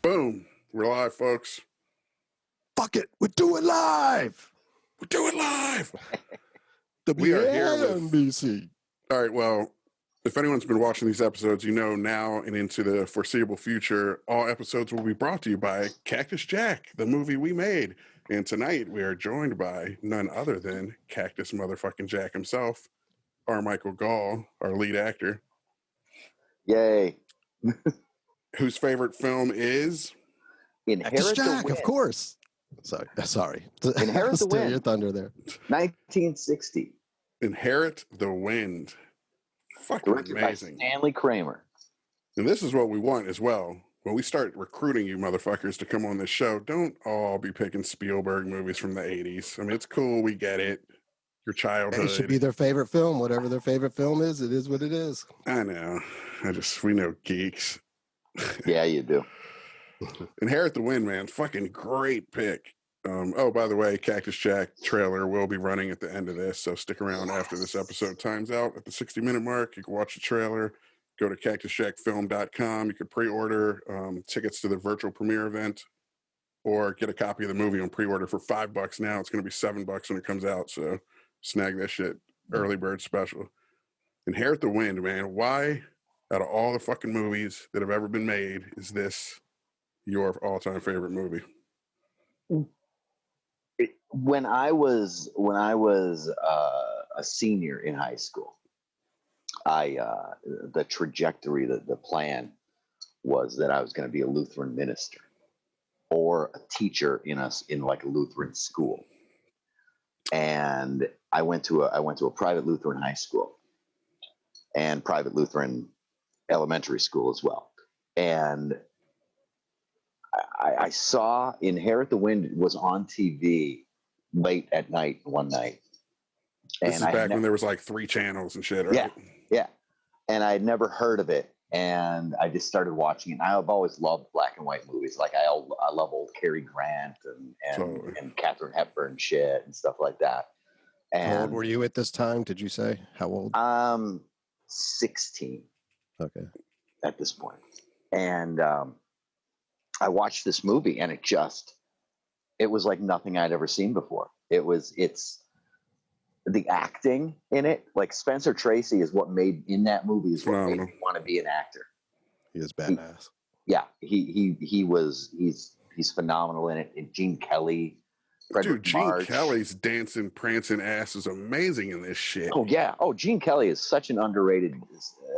Boom. We're live, folks. Fuck it. We're doing live. We're doing live. We are here with NBC. All right. Well, if anyone's been watching these episodes, you know now and into the foreseeable future, all episodes will be brought to you by Cactus Jack, the movie we made. And tonight we are joined by none other than Cactus motherfucking Jack himself, Michael Gull, our lead actor. Yay. Whose favorite film is Inherit Jack, the Wind. of course. Sorry. Inherit the Wind. Your thunder there. 1960. Inherit the Wind. Fucking Directed amazing. by Stanley Kramer. And this is what we want as well. When we start recruiting you motherfuckers to come on this show, don't all be picking Spielberg movies from the 80s. I mean, it's cool. We get it. Your childhood. It should be their favorite film. Whatever their favorite film is, it is what it is. I know. We know geeks. Yeah, you do. Inherit the Wind, man. Fucking great pick. By the way, Cactus Jack trailer will be running at the end of this, so stick around after this episode time's out at the 60-minute mark. You can watch the trailer. Go to cactusjackfilm.com. You can pre-order tickets to the virtual premiere event or get a copy of the movie on pre-order for $5 now. It's going to be $7 when it comes out, so snag that shit. Early bird special. Inherit the Wind, man. Why, out of all the fucking movies that have ever been made, is this your all-time favorite movie? When I was a senior in high school, the trajectory, the plan was that I was going to be a Lutheran minister or a teacher in like a Lutheran school. And I went to a private Lutheran high school and private Lutheran elementary school as well. And I saw Inherit the Wind was on TV late at night one night. This is back when there was like 3 channels and shit, right? Yeah. And I had never heard of it. And I just started watching it. And I've always loved black and white movies. Like I love old Cary Grant and Katharine Hepburn shit and stuff like that. And how old were you at this time, did you say? How old? 16. Okay. At this point. And I watched this movie and it was like nothing I'd ever seen before. It's the acting in it, like Spencer Tracy is what made in that movie is what made me want to be an actor. He is badass. He's phenomenal in it. And Gene Kelly, Gene Kelly's dancing, prancing ass is amazing in this shit. Oh yeah. Oh, Gene Kelly is such an underrated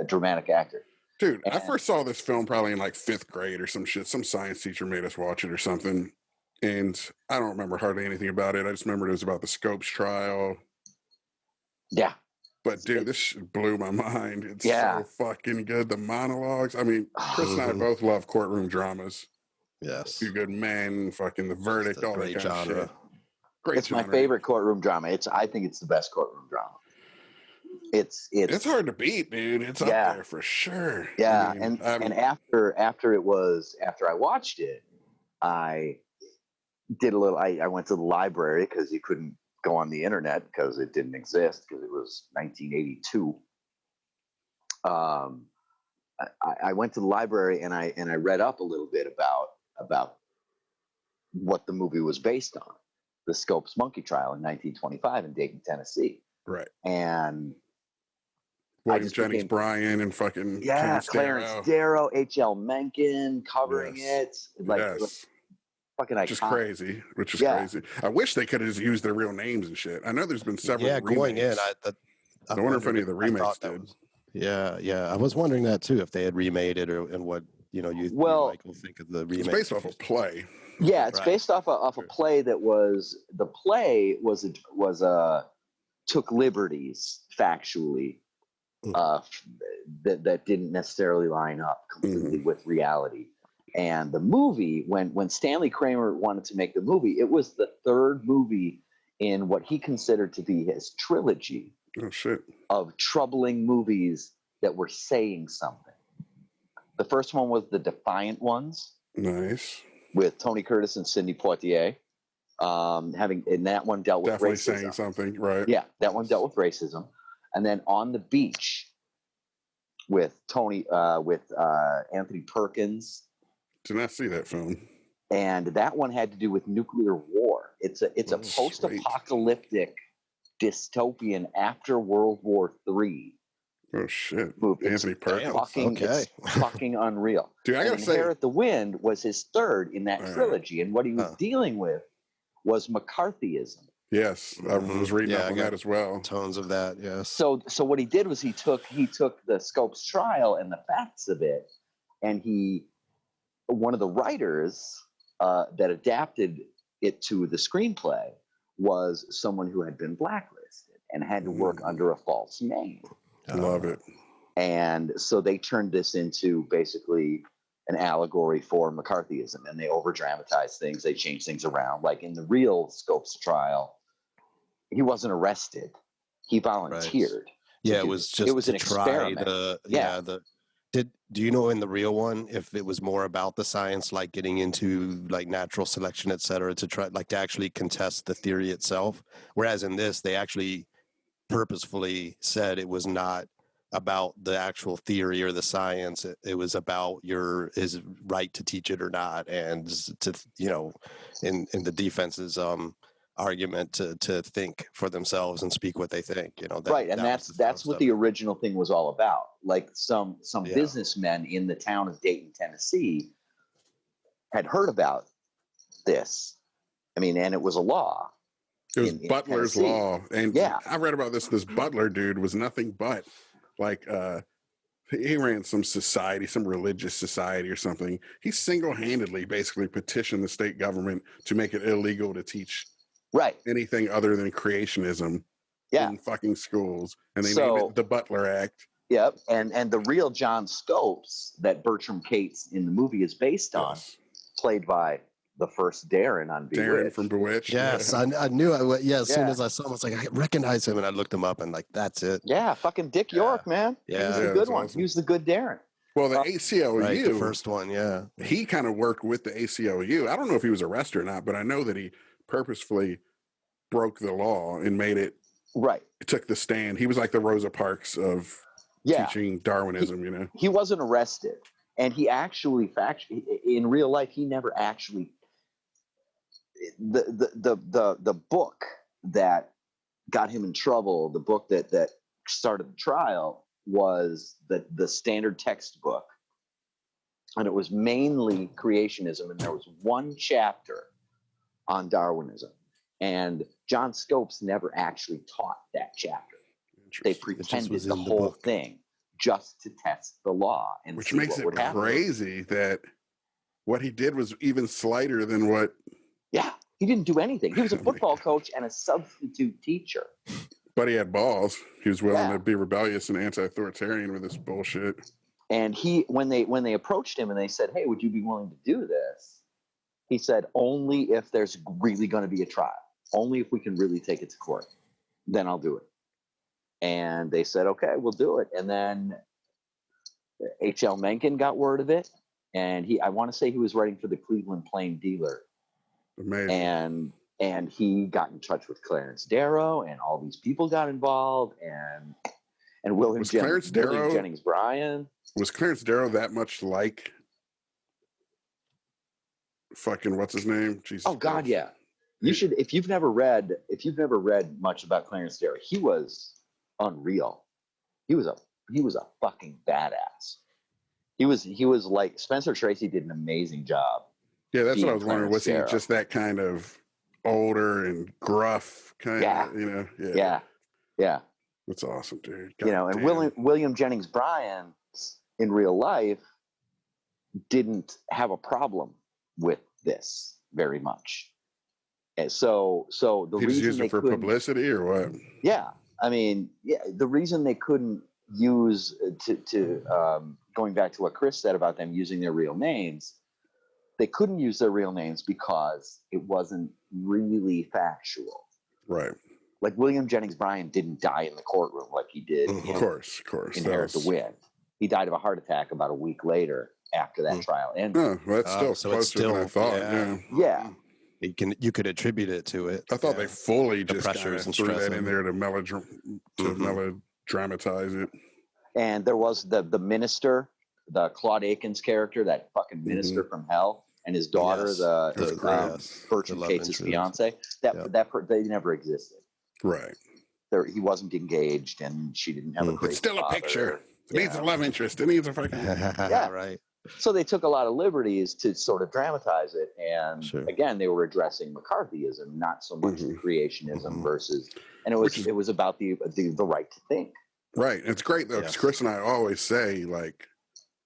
dramatic actor. Dude, I first saw this film probably in like 5th grade or some shit. Some science teacher made us watch it or something. And I don't remember hardly anything about it. I just remembered it was about the Scopes trial. Yeah. But dude, this blew my mind. It's so fucking good. The monologues. I mean, Chris and I both love courtroom dramas. Yes. Few Good Men, fucking The Verdict, all that kind of shit. It's my favorite courtroom drama. I think it's the best courtroom drama. It's hard to beat, dude. It's up there for sure. Yeah, I mean, and after I watched it, I did a little. I went to the library because you couldn't go on the internet because it didn't exist because it was 1982. I went to the library and I read up a little bit about what the movie was based on, the Scopes monkey trial in 1925 in Dayton, Tennessee. Right. And William Jennings Bryan and fucking Clarence Darrow, H.L. Mencken covering it. Like fucking iconic. Which is crazy. I wish they could have just used their real names and shit. I know there's been several remakes. Going in, I wonder if any of the remakes did. Yeah. I was wondering that too, if they had remade it and what, Michael, think of the remake. It's based off a play. Yeah, it's based off a play that took liberties factually that didn't necessarily line up completely with reality. And the movie, when Stanley Kramer wanted to make the movie, it was the 3rd movie in what he considered to be his trilogy of troubling movies that were saying something. The first one was The Defiant Ones. Nice. With Tony Curtis and Sidney Poitier. And that one dealt with definitely racism. Saying something, right? Yeah, that one dealt with racism. And then On the Beach with Anthony Perkins Did not see that film. And that one had to do with nuclear war. It's a post-apocalyptic dystopian after World War III. Oh shit! Movie. Anthony Perkins. It's fucking unreal. Dude, I gotta say, Inherit the Wind was his third in that trilogy, and what he was dealing with was McCarthyism. Yes, I was reading up on that as well. Tones of that, yes. So what he did was he took the Scopes trial and the facts of it, and one of the writers that adapted it to the screenplay was someone who had been blacklisted and had to work under a false name. Love it. And so they turned this into basically an allegory for McCarthyism, and they over-dramatized things. They changed things around. Like in the real Scopes trial, he wasn't arrested. He volunteered. Yeah, it was just an experiment. Do you know in the real one if it was more about the science, like getting into like natural selection, et cetera, to actually contest the theory itself? Whereas in this, they actually purposefully said it was not about the actual theory or the science. It was about his right to teach it or not, and to in the defense's argument to think for themselves and speak what they think. And that's what the original thing was all about. Like some businessmen in the town of Dayton, Tennessee, had heard about this. I mean, and it was a law. It was Butler's law. And I read about this. This Butler dude was nothing but like he ran some religious society or something. He single-handedly basically petitioned the state government to make it illegal to teach anything other than creationism in fucking schools. And they named it the Butler Act. Yep. And the real John Scopes that Bertram Cates in the movie is based on, played by the first Darren on Bewitched. Darren from Bewitched. Yes, I knew. As soon as I saw him, I was like, I recognize him, and I looked him up, and like, that's it. Yeah, fucking Dick York, man. Yeah, he was the good one. Awesome. He was the good Darren. Well, the ACLU, the first one, he kind of worked with the ACLU. I don't know if he was arrested or not, but I know that he purposefully broke the law and made it. Right. Took the stand. He was like the Rosa Parks of teaching Darwinism. He wasn't arrested, and he actually, in real life, he never actually. The book that got him in trouble, the book that started the trial, was the standard textbook, and it was mainly creationism, and there was one chapter on Darwinism, and John Scopes never actually taught that chapter. They pretended the whole thing just to test the law, and which makes it crazy that what he did was even slighter than what. Yeah, he didn't do anything. He was a football coach and a substitute teacher. But he had balls. He was willing to be rebellious and anti-authoritarian with this bullshit. And when they approached him and they said, "Hey, would you be willing to do this?" He said, "Only if there's really going to be a trial. Only if we can really take it to court. Then I'll do it." And they said, "Okay, we'll do it." And then H.L. Mencken got word of it, and I want to say he was writing for the Cleveland Plain Dealer. Amazing. And he got in touch with Clarence Darrow, and all these people got involved, and William Jennings Bryan. Was Clarence Darrow that much like fucking what's his name? Jesus God, Christ. Yeah. You should, if you've never read much about Clarence Darrow, he was unreal. He was a fucking badass. He was like Spencer Tracy did an amazing job. Yeah, that's what I was wondering. Was he just that kind of older and gruff kind of, Yeah. That's awesome, dude. And William Jennings Bryan in real life didn't have a problem with this very much. And so the he reason used it for publicity or what? Yeah. I mean, the reason they couldn't use going back to what Chris said about them using their real names, they couldn't use their real names because it wasn't really factual. Right. Like William Jennings Bryan didn't die in the courtroom like he did. Of course. Inherit the Wind. He died of a heart attack about a week later after that trial ended. Oh, well, that's still closer than I thought. Yeah. You could attribute it to it. I thought they fully just kind of threw that in there to melodramatize it. And there was the minister the Claude Akins character, that fucking minister from hell, and his daughter, Yes. Bertram love Cates' interest. fiance. They never existed. Right. He wasn't engaged, and she didn't have a great It's still father. a picture. It needs a love interest. It needs a fucking. Yeah. Right. So they took a lot of liberties to sort of dramatize it, and Sure. again, they were addressing McCarthyism, not so much the creationism versus, and it was about the right to think. Right. It's great though, because Chris and I always say, like,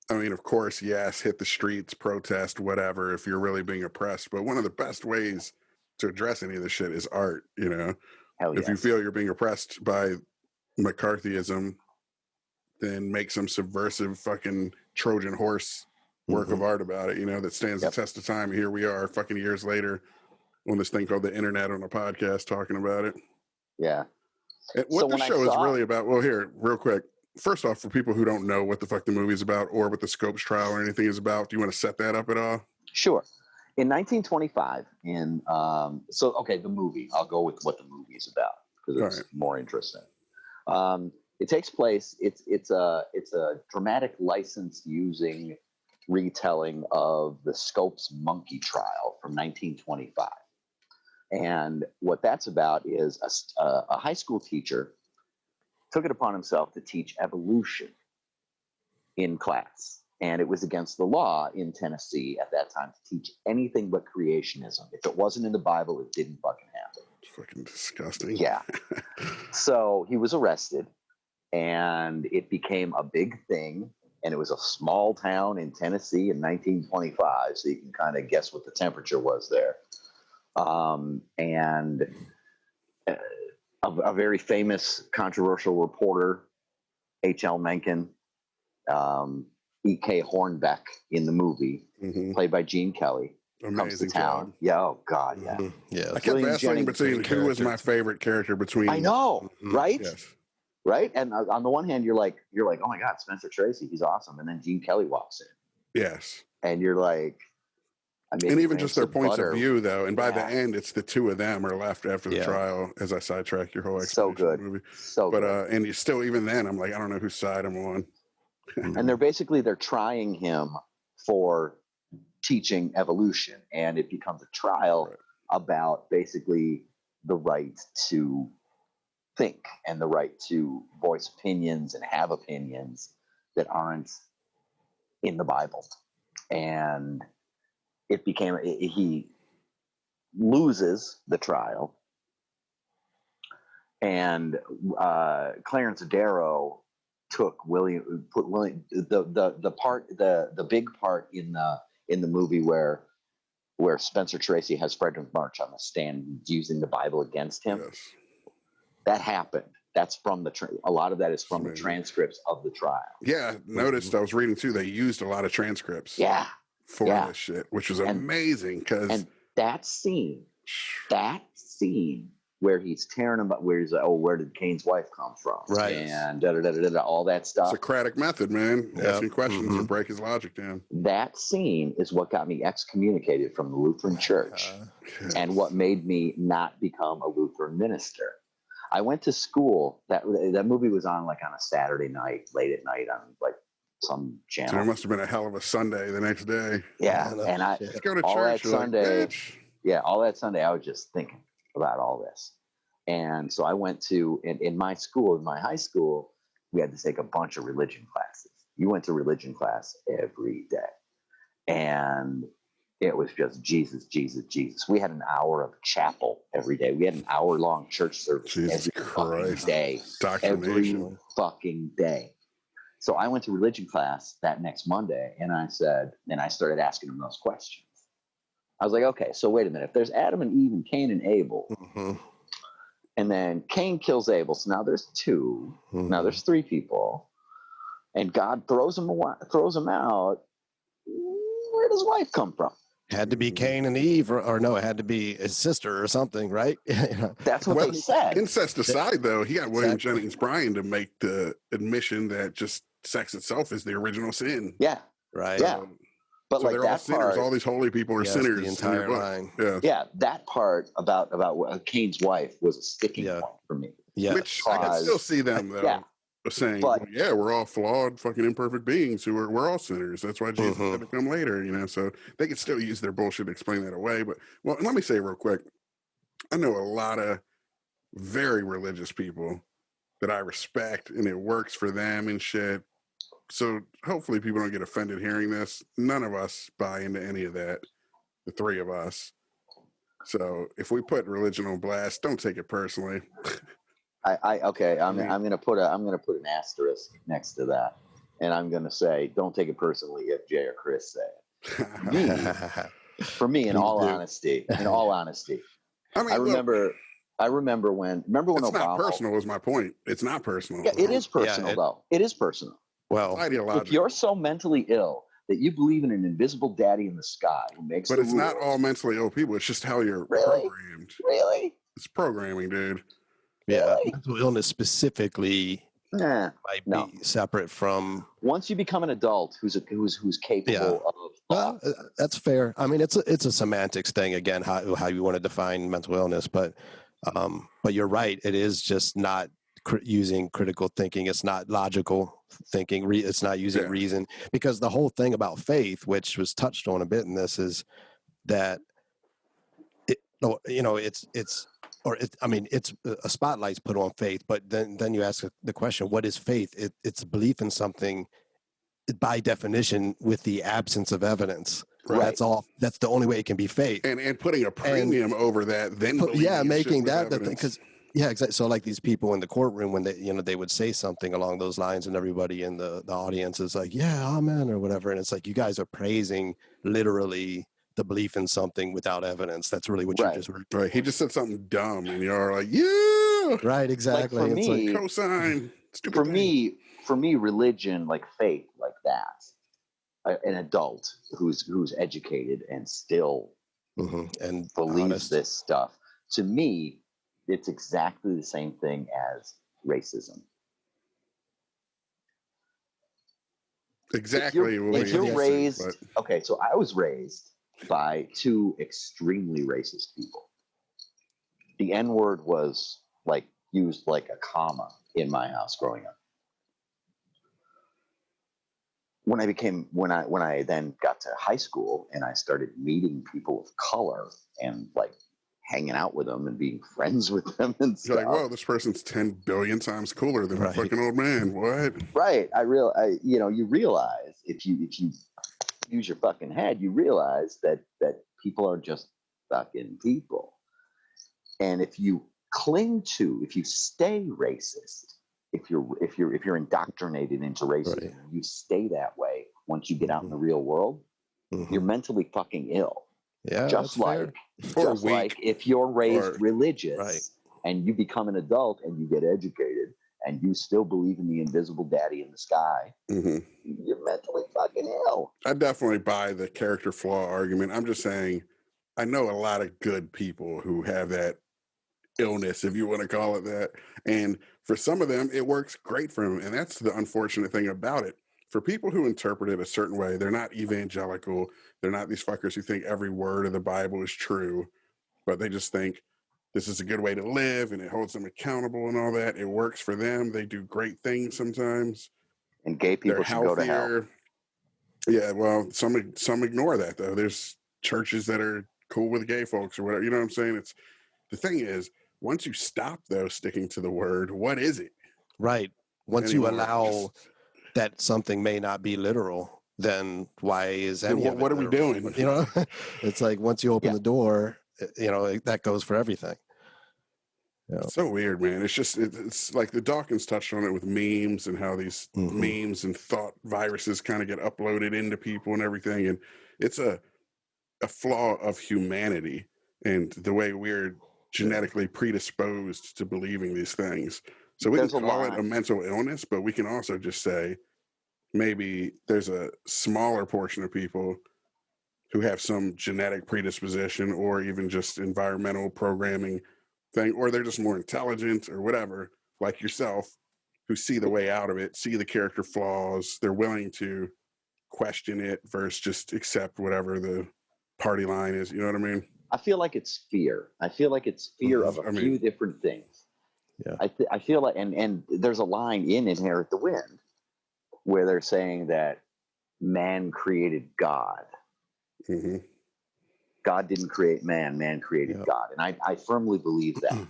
I mean, of course, yes, hit the streets, protest, whatever, if you're really being oppressed. But one of the best ways to address any of this shit is art. You know, if you feel you're being oppressed by McCarthyism, then make some subversive fucking Trojan horse work of art about it, you know, that stands the test of time. Here we are fucking years later on this thing called the internet on a podcast talking about it. Yeah. And what this show is really about, well, here, real quick. First off, for people who don't know what the fuck the movie is about or what the Scopes trial or anything is about, do you want to set that up at all? Sure. In 1925, the movie, I'll go with what the movie is about because it's more interesting. It takes place, it's a dramatic license using retelling of the Scopes monkey trial from 1925. And what that's about is a high school teacher took it upon himself to teach evolution in class. And it was against the law in Tennessee at that time to teach anything but creationism. If it wasn't in the Bible, it didn't fucking happen. It's fucking disgusting. Yeah. So he was arrested, and it became a big thing. And it was a small town in Tennessee in 1925. So you can kind of guess what the temperature was there. A very famous controversial reporter, H.L. Mencken, E.K. Hornbeck in the movie, played by Gene Kelly, comes to town. Job. Yeah, oh God, yeah. Yeah. I kept asking between who was my favorite character between. I know, right? Yes. Right? And on the one hand, you're like, oh my God, Spencer Tracy, he's awesome. And then Gene Kelly walks in. Yes. And you're like, and even just their points of view, though. And by the end, it's the two of them are left after the trial. As I sidetrack your whole explanation of the movie. So good. And you still, even then, I'm like, I don't know whose side I'm on. And they're trying him for teaching evolution, and it becomes a trial about basically the right to think and the right to voice opinions and have opinions that aren't in the Bible. And he loses the trial, and Clarence Darrow put William the big part in the movie where Spencer Tracy has Frederick March on the stand using the Bible against him. Yes. That happened. That's from a lot of that is from the transcripts of the trial. Yeah, noticed I was reading too. They used a lot of transcripts. Yeah. For this shit, which was amazing because that scene where he's tearing him up, where he's like, oh, where did Cain's wife come from? Right. And all that stuff. Socratic method, man. Asking questions to break his logic down. That scene is what got me excommunicated from the Lutheran Church and what made me not become a Lutheran minister. I went to school. That movie was on like on a Saturday night, late at night on like some channel. So it must have been a hell of a Sunday the next day. Yeah. And let's go to all church. That Sunday, all that Sunday, I was just thinking about all this. And so I went to, in my high school, we had to take a bunch of religion classes. You went to religion class every day. And it was just Jesus, Jesus, Jesus. We had an hour of chapel every day. We had an hour-long church service every fucking day. Every fucking day. So I went to religion class that next Monday, and I started asking him those questions. I was like, okay, so wait a minute. If there's Adam and Eve and Cain and Abel, and then Cain kills Abel, so now there's two, now there's three people, and God throws him out, where does wife come from? Had to be Cain and Eve, or no, it had to be his sister or something, right? That's what they said. Incest aside, though, he got William Jennings Bryan to make the admission that just sex itself is the original sin. Yeah. Right. Yeah. But so like they're that all sinners. part, all these holy people are sinners. The entire line. Yeah. That part about Cain's wife was a sticking point for me. Yeah. Which I can still see them, though. saying, But well, yeah, we're all flawed, fucking imperfect beings we're all sinners. That's why Jesus Mhm. had to come later, you know. So they could still use their bullshit to explain that away. But well, let me say real quick, I know a lot of very religious people that I respect, and it works for them and shit. So hopefully people don't get offended hearing this. None of us buy into any of that. The three of us. So if we put religion on blast, don't take it personally. okay. I'm mean- gonna put an asterisk next to that, and I'm gonna say, don't take it personally if Jay or Chris say it. For me, in Please all do. honesty, I mean, I remember when it's not Obama. personal. Is my point? It's not personal. Yeah, it is personal though. It is personal. Well, Ideological. If you're so mentally ill that you believe in an invisible daddy in the sky who makes But the it's rules, not all mentally ill people. It's just how you're Really? programmed. Really? It's programming, dude. yeah, Really? mental illness specifically Nah. might No. be separate from. Once you become an adult who's capable of Well, thought, that's fair. I mean, it's a semantics thing again, how you want to define mental illness, but you're right. It is just not using critical thinking. It's not logical thinking. It's not using reason, because the whole thing about faith, which was touched on a bit in this, is that it's a spotlight's put on faith, but then you ask the question, what is faith? It's belief in something by definition with the absence of evidence. Right. That's all. That's the only way it can be faith. And putting a premium over that, then making that the thing, because exactly. So like these people in the courtroom, when they would say something along those lines, and everybody in the audience is like, yeah, amen, or whatever, and it's like, you guys are praising literally the belief in something without evidence. That's really what you just heard. Right. He just said something dumb, and you're like, yeah. Right. Exactly. Like for me, cosine. Stupid for me, religion, like faith, like that, an adult who's educated and still and believes honest. this stuff, to me, it's exactly the same thing as racism. Exactly. If you're raised, okay, so I was raised by two extremely racist people. The N-word was like used like a comma in my house growing up. When I then got to high school and I started meeting people of color and like hanging out with them and being friends with them and stuff. You're like, whoa, this person's 10 billion times cooler than a fucking old man. What? Right. You realize if you use your fucking head, you realize that people are just fucking people. And if you stay racist, if you're indoctrinated into racism, you stay that way. Once you get out in the real world, you're mentally fucking ill. Yeah, just like if you're raised religious and you become an adult and you get educated and you still believe in the invisible daddy in the sky, you're mentally fucking ill. I definitely buy the character flaw argument. I'm just saying, I know a lot of good people who have that illness, if you want to call it that. And for some of them, it works great for them. And that's the unfortunate thing about it. For people who interpret it a certain way, they're not evangelical. They're not these fuckers who think every word of the Bible is true, but they just think this is a good way to live and it holds them accountable and all that. It works for them. They do great things sometimes. And gay people should go to hell. Yeah, well, some ignore that though. There's churches that are cool with gay folks or whatever. You know what I'm saying? It's the thing is, once you stop though sticking to the word, what is it? Right. Once you allow that something may not be literal, then why is any of it what are we doing? You know, it's like once you open the door, that goes for everything. It's so weird, man. It's just it's like the Dawkins touched on it with memes and how these memes and thought viruses kind of get uploaded into people and everything, and it's a flaw of humanity and the way we're genetically predisposed to believing these things. So we can call it a mental illness, but we can also just say maybe there's a smaller portion of people who have some genetic predisposition or even just environmental programming thing, or they're just more intelligent or whatever, like yourself, who see the way out of it, see the character flaws, they're willing to question it versus just accept whatever the party line is. You know what I mean? I feel like it's fear. I feel like it's fear of a few different things. Yeah. I feel like, and there's a line in Inherit the Wind where they're saying that man created God. Mm-hmm. God didn't create man, man created God. And I firmly believe that.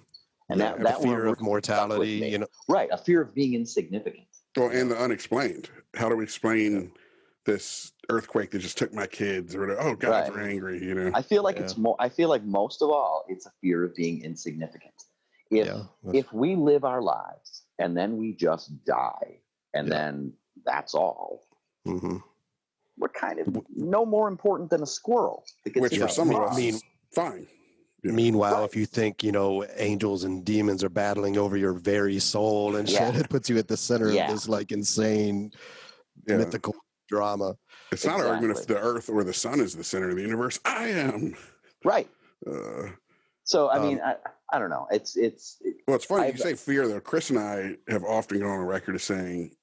And Yeah, that fear one of mortality, you know. Right, a fear of being insignificant. Well, and the unexplained. How do we explain this earthquake that just took my kids, or oh, gods are angry? You know, I feel like it's more. I feel like most of all, it's a fear of being insignificant. If we live our lives and then we just die, and then that's all, we're kind of no more important than a squirrel. Which for some of us is fine. You know? Meanwhile, if you think, you know, angels and demons are battling over your very soul and shit, it puts you at the center of this like insane mythical drama. It's not an argument if the earth or the sun is the center of the universe. I am. Right. So, I mean, I don't know. It's well, it's funny you say fear, though. Chris and I have often gone on record as saying,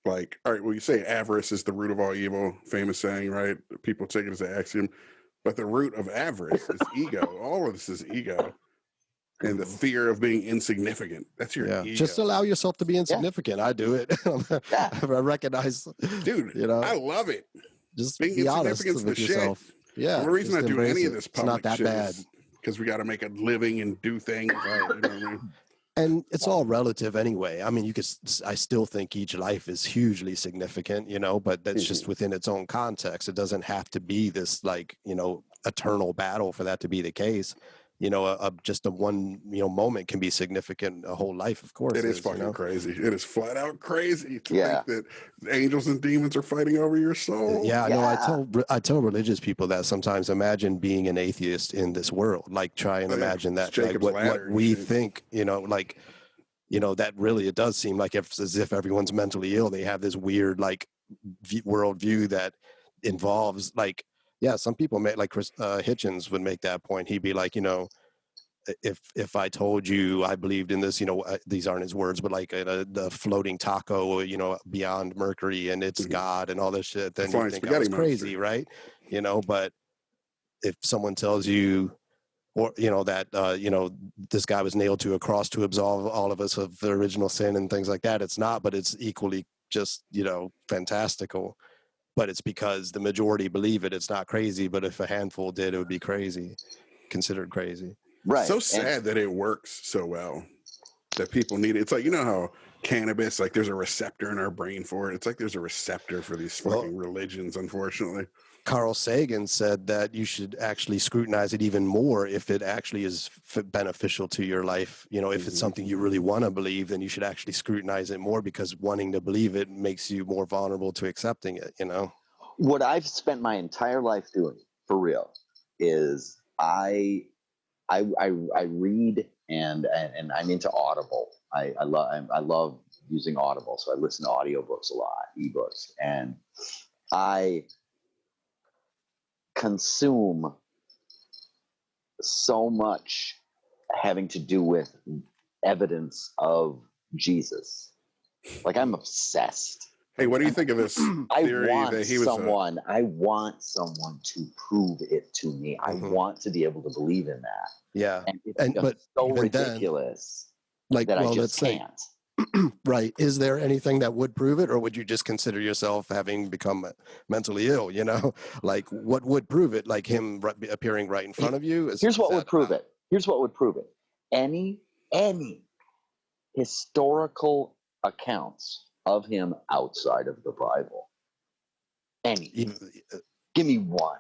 like, all right, well, you say avarice is the root of all evil, famous saying, right? People take it as an axiom. But the root of avarice is ego. All of this is ego. And the fear of being insignificant. That's your ego. Just allow yourself to be insignificant. I do it. I recognize. Dude, you know, I love it. Just being be honest with yourself. Shit. Yeah. The reason I do any of this public it's not that shit bad. is because we got to make a living and do things. Right, you know what I mean? And it's all relative anyway. I mean, I still think each life is hugely significant, you know, but that's just within its own context. It doesn't have to be this like, you know, eternal battle for that to be the case. You know, just a one, you know, moment can be significant a whole life, of course. It is fucking crazy. It is flat out crazy to think that angels and demons are fighting over your soul. Yeah, no, I tell religious people that sometimes. Imagine being an atheist in this world. Like try and imagine that like what we think, you know, like, you know, that really, it does seem like as if everyone's mentally ill. They have this weird like worldview that involves like, some people may like Chris Hitchens would make that point. He'd be like, you know, if I told you I believed in this, you know, these aren't his words, but like the floating taco, you know, beyond Mercury and it's God and all this shit, then you think I was crazy, right? You know, but if someone tells you, or you know that you know this guy was nailed to a cross to absolve all of us of the original sin and things like that, it's not, but it's equally just, you know, fantastical. But it's because the majority believe it. It's not crazy, but if a handful did, it would be crazy, considered crazy. Right. So sad that it works so well that people need it. It's like, you know how cannabis, like there's a receptor in our brain for it. It's like there's a receptor for these fucking religions, unfortunately. Carl Sagan said that you should actually scrutinize it even more if it actually is beneficial to your life. You know, if it's something you really want to believe, then you should actually scrutinize it more, because wanting to believe it makes you more vulnerable to accepting it, you know? What I've spent my entire life doing, for real, is I read and I'm into Audible. I love using Audible, so I listen to audiobooks a lot, ebooks, and I consume so much having to do with evidence of Jesus. Like I'm obsessed. Hey, what do you think of this theory that he was I want someone to prove it to me. I want to be able to believe in that. Yeah. And it's but so ridiculous like, that I just can't. Right. Is there anything that would prove it, or would you just consider yourself having become mentally ill, you know? Like what would prove it? Like him appearing right in front of you? Here's what would prove it. Here's what would prove it. Any historical accounts of him outside of the Bible. Give me one.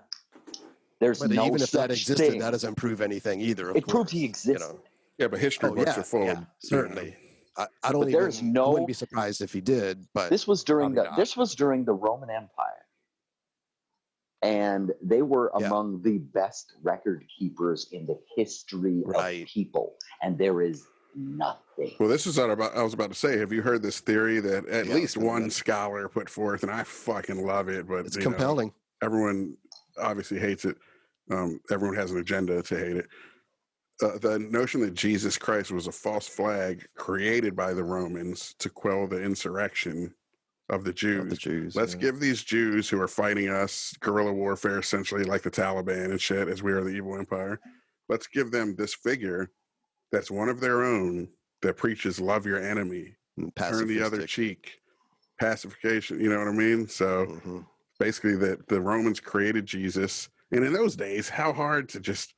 There's but no even if that existed, thing. That doesn't prove anything either. It proved he existed. You know? Yeah, but history books are full of certainly. I wouldn't be surprised if he did. But this was during the Roman Empire, and they were among the best record keepers in the history of people. And there is nothing. Well, this is what I was about to say. Have you heard this theory that at least one scholar put forth, and I fucking love it, but it's compelling. Everyone obviously hates it. Everyone has an agenda to hate it. The notion that Jesus Christ was a false flag created by the Romans to quell the insurrection of the Jews. Let's give these Jews who are fighting us, guerrilla warfare, essentially like the Taliban and shit, as we are the evil empire. Let's give them this figure that's one of their own that preaches love your enemy, turn the other cheek, pacification. You know what I mean? So basically, that the Romans created Jesus, and in those days, how hard to just,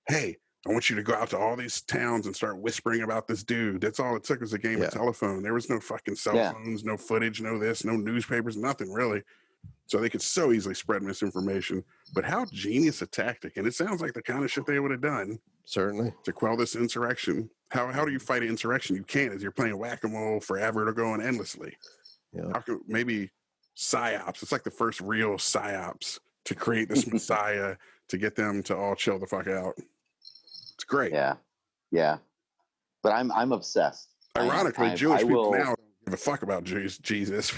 hey, I want you to go out to all these towns and start whispering about this dude. That's all it took was a game of telephone. There was no fucking cell phones, no footage, no this, no newspapers, nothing really. So they could so easily spread misinformation. But how genius a tactic. And it sounds like the kind of shit they would have done. Certainly. To quell this insurrection. How do you fight an insurrection? You can't, as you're playing whack-a-mole forever to go on endlessly. Yeah. How can, maybe psyops. It's like the first real psyops to create this messiah to get them to all chill the fuck out. It's great. Yeah. Yeah. But I'm obsessed. Ironically, Jewish people now don't give a fuck about Jesus.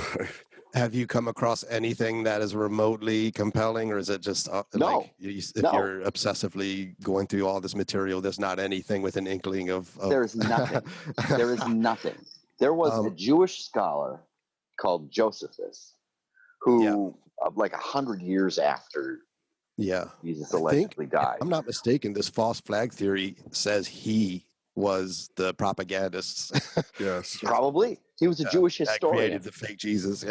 Have you come across anything that is remotely compelling, or is it just like if you're obsessively going through all this material, there's not anything with an inkling of... There's nothing. There is nothing. There was a Jewish scholar called Josephus who, like 100 years after Jesus allegedly died. If I'm not mistaken, this false flag theory says he was the propagandist. Yes. Probably. He was a Jewish historian. That created the fake Jesus.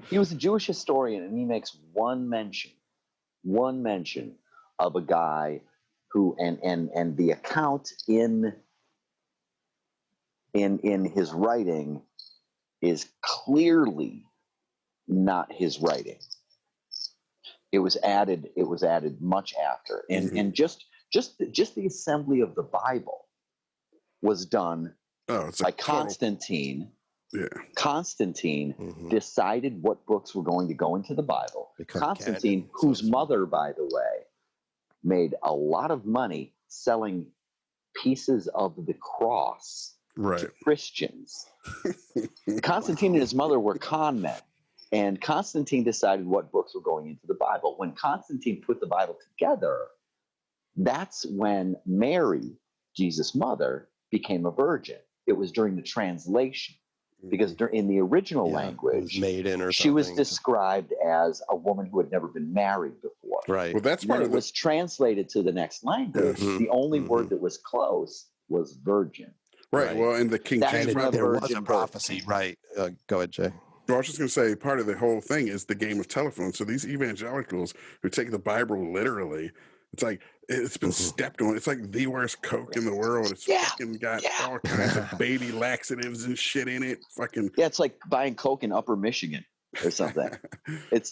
He was a Jewish historian, and he makes one mention of a guy who, and the account in his writing is clearly not his writing. It was added much after. And just the assembly of the Bible was done by Constantine. Yeah. Constantine decided what books were going to go into the Bible. Constantine, whose mother, by the way, made a lot of money selling pieces of the cross to Christians. Constantine and his mother were con men, and Constantine decided what books were going into the Bible. When Constantine put the Bible together, that's when Mary, Jesus' mother, became a virgin. It was during the translation. Because in the original language, she was described as a woman who had never been married before. Right. Well, that's when it was translated to the next language, the only word that was close was virgin. Right. Well, and the King James Bible, there was a prophecy. Right. Go ahead, Jay. Well, I was just going to say, part of the whole thing is the game of telephone. So these evangelicals who take the Bible literally, it's like it's been stepped on. It's like the worst Coke in the world. It's fucking got all kinds of baby laxatives and shit in it. Fucking it's like buying Coke in Upper Michigan or something. it's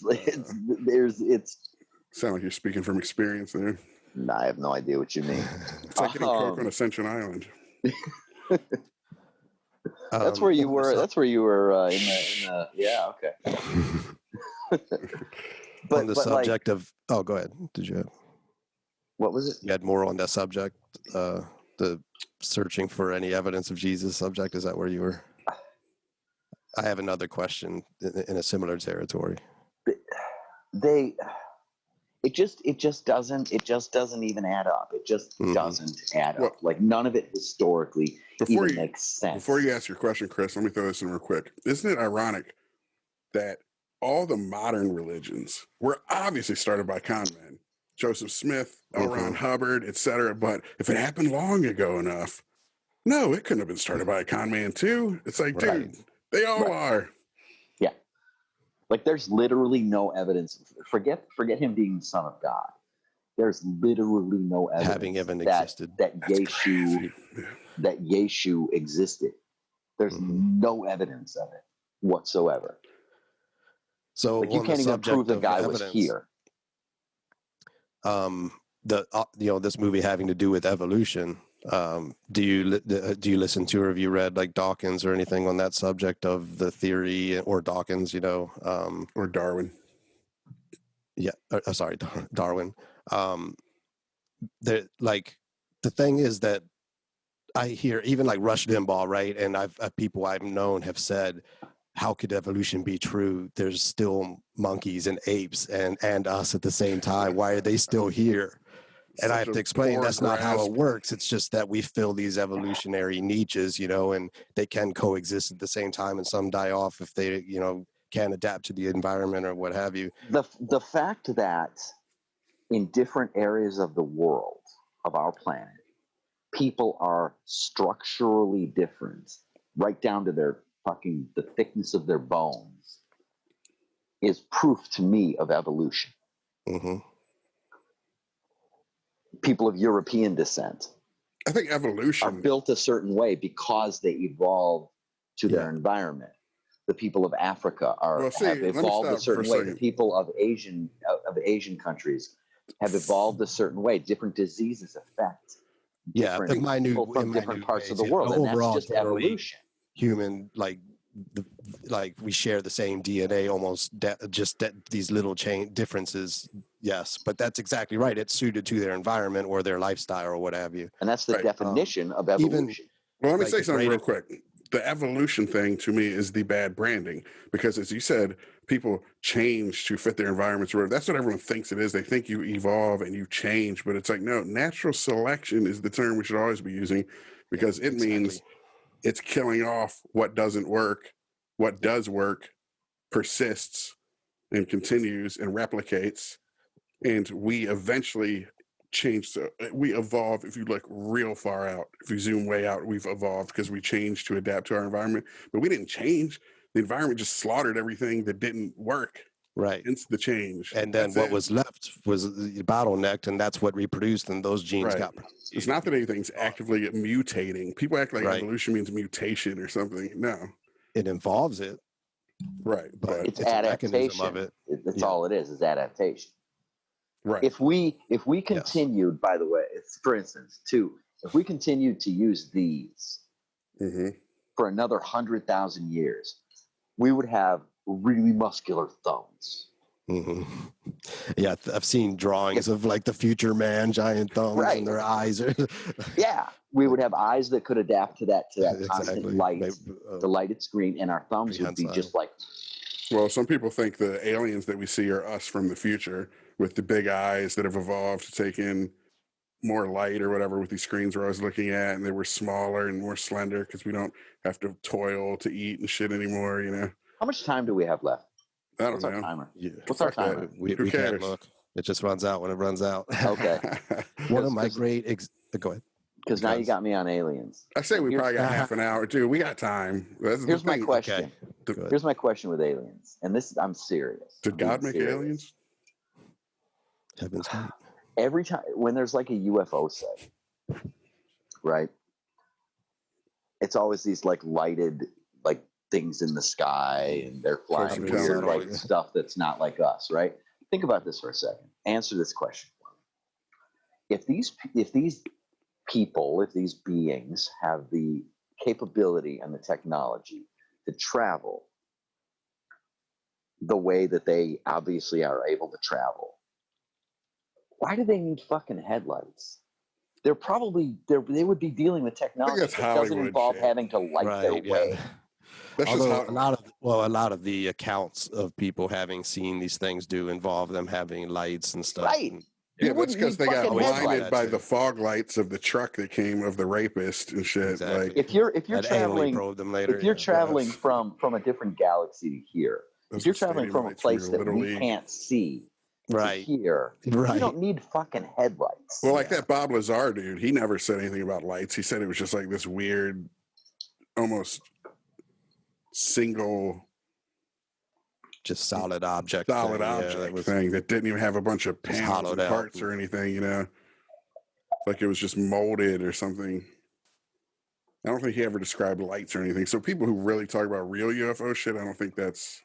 sound like you're speaking from experience there. No, I have no idea what you mean. It's like getting Coke on Ascension Island. That's where you were. That's where you were in the. Yeah. Okay. On the subject of. Oh, go ahead. Did you have? What was it? You had more on that subject, the searching for any evidence of Jesus subject. Is that where you were? I have another question in a similar territory. It just doesn't even add up. It just doesn't add up. Like none of it historically even makes sense. Before you ask your question, Chris, let me throw this in real quick. Isn't it ironic that all the modern religions were obviously started by con men? Joseph Smith, L. Ron Hubbard, etc. But if it happened long ago enough, no, it couldn't have been started by a con man too. It's like, dude, they all are. Yeah. Like there's literally no evidence. Forget him being the Son of God. There's literally no evidence that Yeshu existed. There's no evidence of it whatsoever. So like you can't even prove the guy was here. This movie having to do with evolution. Do you listen to or have you read like Dawkins or anything on that subject of the theory or Dawkins, or Darwin? Yeah. Sorry, Darwin. The thing is that I hear even like Rush Limbaugh, right? And people I've known have said, how could evolution be true? There's still monkeys and apes and us at the same time. Why are they still here? And I have to explain that's not how it works. It's just that we fill these evolutionary niches, and they can coexist at the same time, and some die off if they, can't adapt to the environment or what have you. The fact that in different areas of the world, of our planet, people are structurally different, right down to the thickness of their bones, is proof to me of evolution. Mm-hmm. People of European descent I think are evolution. built a certain way because they evolved to their environment. The people of Africa have evolved a certain way. The people of Asian countries have evolved a certain way. Different diseases affect different people from different parts of the world, and that's just evolution. Human, like we share the same DNA, almost these little differences. Yes, but that's exactly right. It's suited to their environment or their lifestyle or what have you. And that's the definition of evolution. Well, let me say something real quick. The evolution thing to me is the bad branding, because as you said, people change to fit their environments. That's what everyone thinks it is. They think you evolve and you change, but it's like, no, natural selection is the term we should always be using, because it means it's killing off what doesn't work. What does work persists and continues and replicates. And we eventually change. So we evolve. If you look real far out, if you zoom way out, we've evolved because we changed to adapt to our environment. But we didn't change. The environment just slaughtered everything that didn't work. Right. Hence the change. And then what was left was bottlenecked, and that's what reproduced, and those genes got produced. It's not that anything's actively mutating. People act like evolution means mutation or something. No. It involves it. Right. But it's adaptation of it. That's all it is adaptation. Right. If we continued, by the way, for instance, if we continued to use these for another 100,000 years, we would have really muscular thumbs. Mm-hmm. Yeah, I've seen drawings of like the future man, giant thumbs, and their eyes are. We would have eyes that could adapt to that constant light, the lighted screen, and our thumbs would be just like. Well, some people think the aliens that we see are us from the future, with the big eyes that have evolved to take in more light or whatever with these screens we're always looking at, and they were smaller and more slender because we don't have to toil to eat and shit anymore, you know. How much time do we have left? I don't know. Our timer? Yeah. What's our timer? We can't look. It just runs out when it runs out. Okay. One of my great go ahead. Because now you got me on aliens. I say we probably got half an hour, dude. We got time. Here's my question. Okay. Here's my question with aliens, and I'm serious. Did God make aliens? Heaven's gate. Every time when there's like a UFO sighting, right? It's always these like lighted like things in the sky, and they're flying weird like stuff that's not like us, right? Think about this for a second. Answer this question for me. If these people, if these beings have the capability and the technology to travel the way that they obviously are able to travel, why do they need fucking headlights? They would be dealing with technology that doesn't involve having to light their way. Although a lot of the accounts of people having seen these things do involve them having lights and stuff. Right. Yeah, that's because they got blinded by the fog lights of the truck that came of the rapist and shit. Exactly. Like, if you're traveling, later, if you're traveling from a different galaxy to here, if you're traveling from a place that we can't see to here, you don't need fucking headlights. Well, like that Bob Lazar dude, he never said anything about lights. He said it was just like this weird, almost single. Just solid object thing that didn't even have a bunch of panels and parts or anything, you know. Like it was just molded or something. I don't think he ever described lights or anything. So people who really talk about real UFO shit, I don't think that's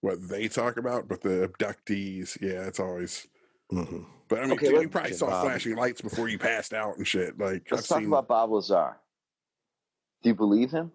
what they talk about. But the abductees, yeah, it's always. Mm-hmm. But I mean, dude, you probably saw flashing lights before you passed out and shit. Like, let's talk about Bob Lazar. Do you believe him?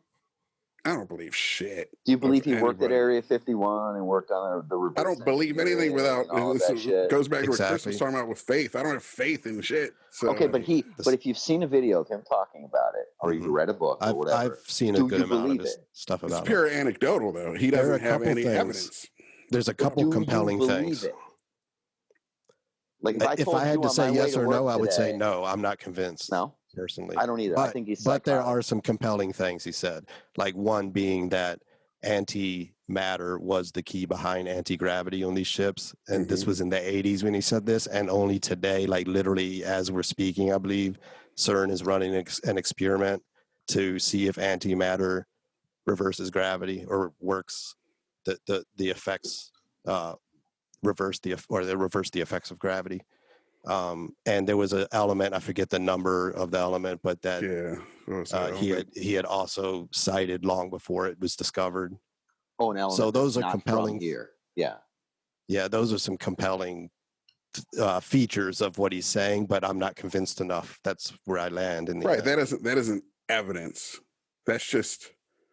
I don't believe shit. Do you believe he worked at Area 51 and worked on the reverse? I don't believe anything without. It goes back to what Chris was talking about with faith. I don't have faith in shit. So. Okay, but if you've seen a video of him talking about it, or you've read a book or whatever, I've seen a good amount of his stuff about it. It's pure anecdotal, though. He doesn't have any evidence. There's a couple compelling things. Like if I had to say yes or no, I would say no. I'm not convinced. No. Personally, I don't either. I think he's. But there are some compelling things he said. Like one being that antimatter was the key behind anti-gravity on these ships, and this was in the 80s when he said this, and only today, like literally as we're speaking, I believe CERN is running an experiment to see if antimatter reverses gravity or works the effects reverse the effects of gravity. And there was an element, I forget the number of the element, but that he had also cited long before it was discovered. Oh, an element. So those are not compelling here. Yeah. Yeah, those are some compelling features of what he's saying, but I'm not convinced enough. That's where I land in the right. end. That isn't evidence. That's just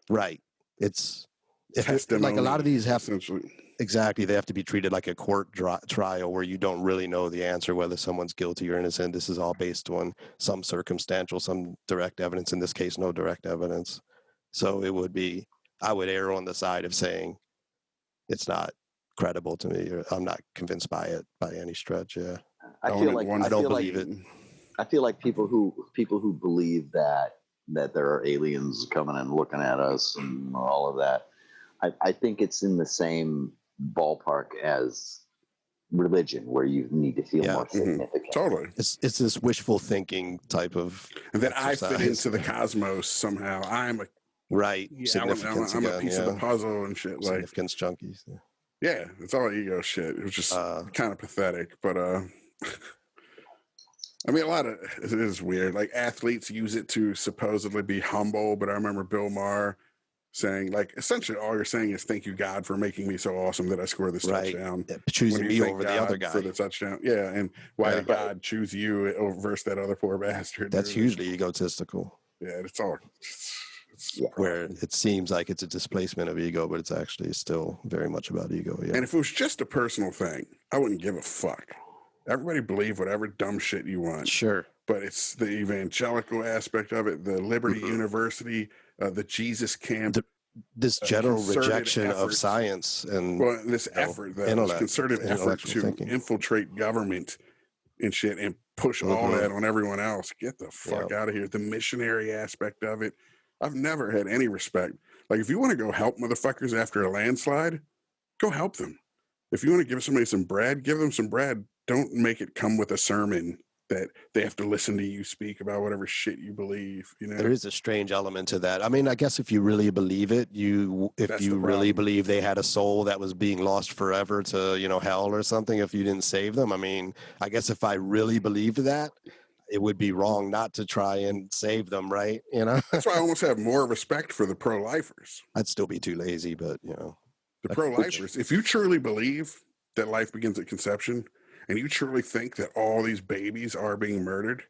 right. It's testimony. Like a lot of these have essentially. Exactly. They have to be treated like a court trial where you don't really know the answer, whether someone's guilty or innocent. This is all based on some circumstantial, some direct evidence. In this case, no direct evidence. So I would err on the side of saying it's not credible to me. Or I'm not convinced by it by any stretch. Yeah. I feel like people who believe that there are aliens coming and looking at us and all of that. I think it's in the same ballpark as religion, where you need to feel more significant. Totally. It's this wishful thinking type of and that exercise. I fit into the cosmos somehow. I'm a significance. I'm a piece of the puzzle and shit. Significance junkies. Yeah, it's all ego shit. It was just kind of pathetic, but I mean, it is weird. Like athletes use it to supposedly be humble, but I remember Bill Maher saying, like, essentially all you're saying is thank you, God, for making me so awesome that I scored this touchdown. Yeah, choosing me over the other guy for the touchdown. Yeah, and why did God choose you versus that other poor bastard? That's hugely egotistical. Yeah, it's all. Where it seems like it's a displacement of ego, but it's actually still very much about ego. Yeah. And if it was just a personal thing, I wouldn't give a fuck. Everybody believe whatever dumb shit you want. Sure. But it's the evangelical aspect of it, the Liberty University, the Jesus camp. This general rejection of science and this effort, concerted effort to infiltrate government and shit and push all that on everyone else. Get the fuck out of here. The missionary aspect of it. I've never had any respect. Like, if you want to go help motherfuckers after a landslide, go help them. If you want to give somebody some bread, give them some bread. Don't make it come with a sermon that they have to listen to you speak about whatever shit you believe. You know, there is a strange element to that. I mean, I guess if you really believe it, if you really believe they had a soul that was being lost forever to, hell or something, if you didn't save them, I mean, I guess if I really believed that, it would be wrong not to try and save them, right? That's why I almost have more respect for the pro-lifers. I'd still be too lazy, but the pro-lifers. If you truly believe that life begins at conception, and you truly think that all these babies are being murdered,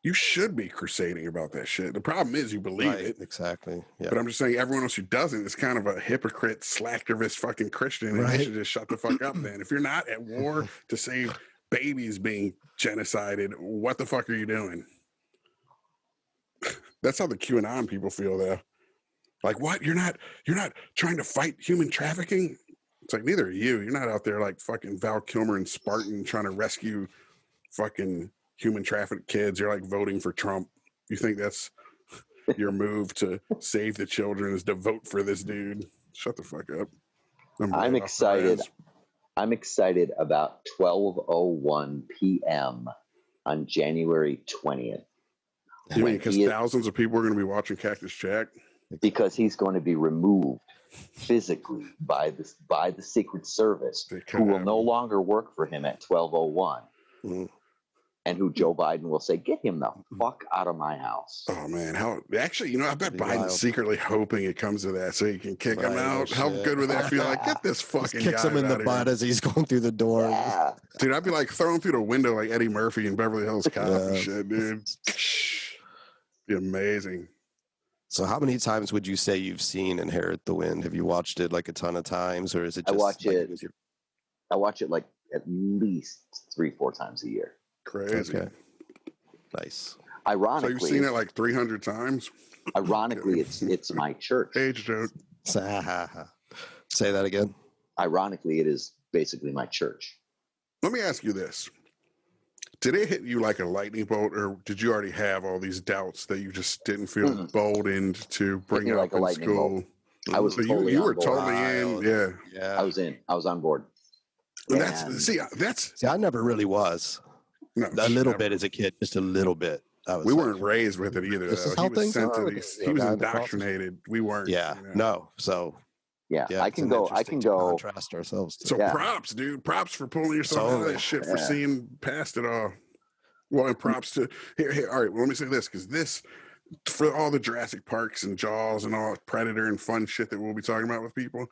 you should be crusading about that shit. The problem is you believe it. Exactly. Yeah. But I'm just saying everyone else who doesn't is kind of a hypocrite, slacktivist fucking Christian, and they should just shut the fuck up then. If you're not at war to save babies being genocided, what the fuck are you doing? That's how the QAnon people feel, though. Like, what? You're not trying to fight human trafficking? It's like, neither are you. You're not out there like fucking Val Kilmer and Spartan trying to rescue fucking human trafficked kids. You're like voting for Trump. You think that's your move to save the children, is to vote for this dude? Shut the fuck up. I'm excited. I'm excited about 12:01 p.m. on January 20th. You mean because thousands of people are going to be watching Cactus Jack? Because he's going to be removed physically by the Secret Service, who will no longer work for him at 12:01, and who Joe Biden will say, "Get him the fuck out of my house." Oh man, I bet Biden's secretly hoping it comes to that so he can kick him out. How good would that feel? Like, get this fucking guy kicks him in the butt as he's going through the door. Yeah. Dude, I'd be like throwing through the window like Eddie Murphy in Beverly Hills Cop and shit, dude. Be amazing. So how many times would you say you've seen Inherit the Wind? Have you watched it like a ton of times, or is it just I watch it like at least 3-4 times a year. Crazy. Okay. Nice. Ironically, so you've seen it like 300 times? Ironically, it's my church. Age joke. Say that again. Ironically, it is basically my church. Let me ask you this. Did it hit you like a lightning bolt, or did you already have all these doubts that you just didn't feel emboldened to bring up like in school? Bolt. I was totally you were totally in. Yeah. I was in. I was on board. And see, I never really was. No, a little bit as a kid, just a little bit. We weren't raised with it either, this is though. how He was things sent to are. these. He was indoctrinated. We weren't. Yeah, you know. no. So Yeah, yeah, I can go. contrast ourselves to. So Yeah. props, dude. Props for pulling yourself out of Totally. that shit for Yeah. seeing past it all. Well, and props to here. All right, well, let me say this, because this, for all the Jurassic Parks and Jaws and all Predator and fun shit that we'll be talking about with people,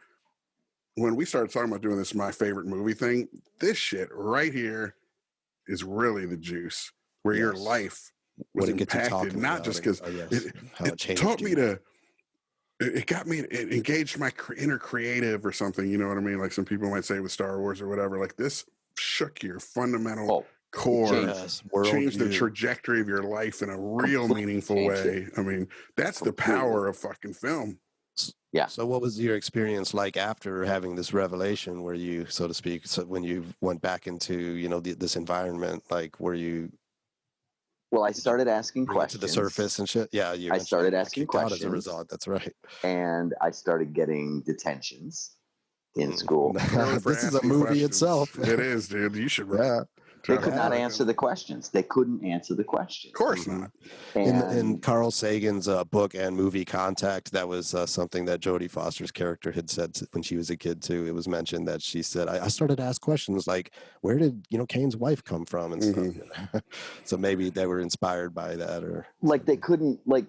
when we started talking about doing this my favorite movie thing, this shit right here is really the juice, where your Yes. life was What it gets you impacted, talking not about just it, because how it changed taught you. me to. It got me. It engaged my inner creative or something. You know what I mean? Like some people might say with Star Wars or whatever. Like this shook your fundamental core, changed the trajectory of your life in a real meaningful way. I mean, that's the power of fucking film. Yeah. So what was your experience like after having this revelation, where you, so to speak, so when you went back into, you know, this environment, like were you? Well, I started asking questions to the surface and shit. Yeah, I started asking questions as a result. That's right. And I started getting detentions in school. This is a movie itself. It is, dude. You should. Yeah. They could not answer the questions. They couldn't answer the questions. Of course not. In Carl Sagan's book and movie Contact, that was something that Jodie Foster's character had said when she was a kid too. It was mentioned that she said, I started to ask questions like, where did, you know, Kane's wife come from and stuff. You know? So maybe they were inspired by that, or like they couldn't, like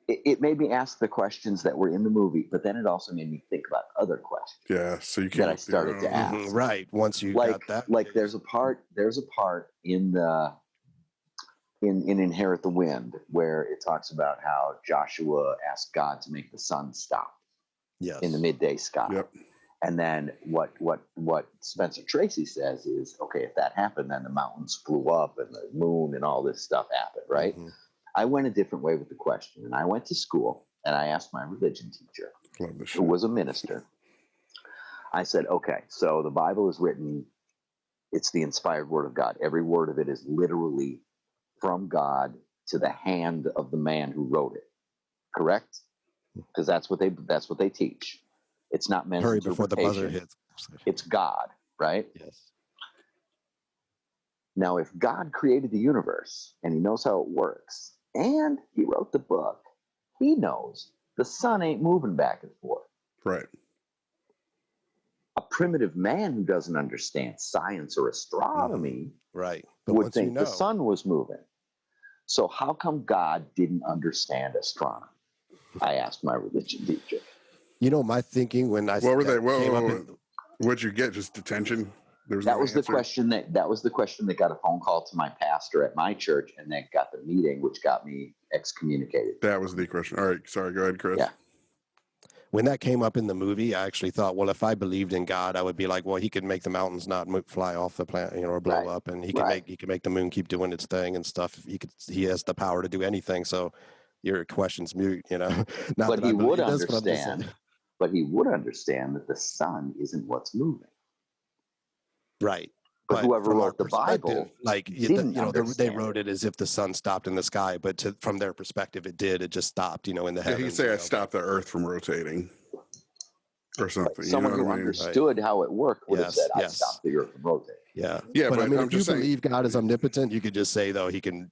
it made me ask the questions that were in the movie, but then it also made me think about other questions. Yeah, so you that I started to ask. Right. Once you like, got that, like there's a part in the in Inherit the Wind where it talks about how Joshua asked God to make the sun stop in the midday sky. Yep. And then what Spencer Tracy says is, okay, if that happened, then the mountains flew up and the moon and all this stuff happened, right? I went a different way with the question, and I went to school and I asked my religion teacher, who was a minister. I said, okay, so the Bible is written, it's the inspired word of God. Every word of it is literally from God to the hand of the man who wrote it. Correct? Because that's what they teach. It's not men's interpretation. Before the buzzer hits. It's God, right? Yes. Now, if God created the universe and he knows how it works and he wrote the book, he knows the sun ain't moving back and forth. Right. A primitive man who doesn't understand science or astronomy right. would think the sun was moving. So how come God didn't understand astronomy? I asked my religion teacher. You know, my thinking when I what were they? What'd you get? Just detention? That was the question that got a phone call to my pastor at my church, and that got the meeting, which got me excommunicated. That was the question. All right, sorry. Go ahead, Chris. Yeah. When that came up in the movie, I actually thought, well, if I believed in God, I would be like, well, he could make the mountains not fly off the planet, you know, or blow up, and he can make the moon keep doing its thing and stuff. He has the power to do anything. So your question's mute, you know. Not but that he I would this, understand. But he would understand that the sun isn't what's moving. Right. But whoever wrote the Bible, like they wrote it as if the sun stopped in the sky, but from their perspective, it did. It just stopped, you know, in the heavens. He could say I stopped the Earth from rotating, or something. Someone who understood how it worked would have said, "I stopped the Earth from rotating." Yeah, yeah. But I mean, if you believe God is omnipotent, you could just say though he can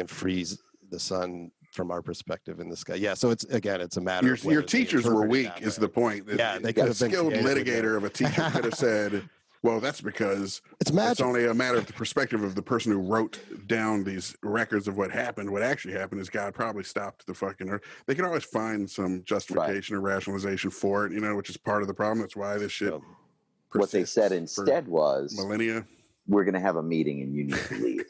freeze the sun from our perspective in the sky. Yeah, so it's a matter. Your teachers were weak, is the point. Yeah, they could have been skilled litigator of a teacher could have said, well, that's because it's only a matter of the perspective of the person who wrote down these records of what happened. What actually happened is God probably stopped the fucking Earth. They can always find some justification or rationalization for it, you know, which is part of the problem. That's why this shit. What they said instead was millennia. We're going to have a meeting and you need to leave.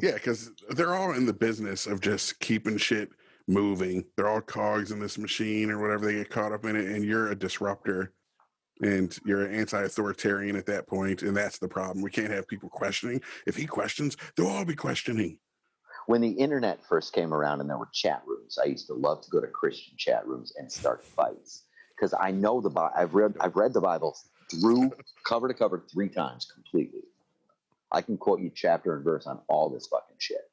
Yeah, because they're all in the business of just keeping shit moving. They're all cogs in this machine or whatever. They get caught up in it, and you're a disruptor. And you're an anti-authoritarian at that point, and that's the problem. We can't have people questioning. If he questions, they'll all be questioning. When the internet first came around and there were chat rooms, I used to love to go to Christian chat rooms and start fights because I know the Bible. I've read the Bible through cover to cover 3 times completely. I can quote you chapter and verse on all this fucking shit.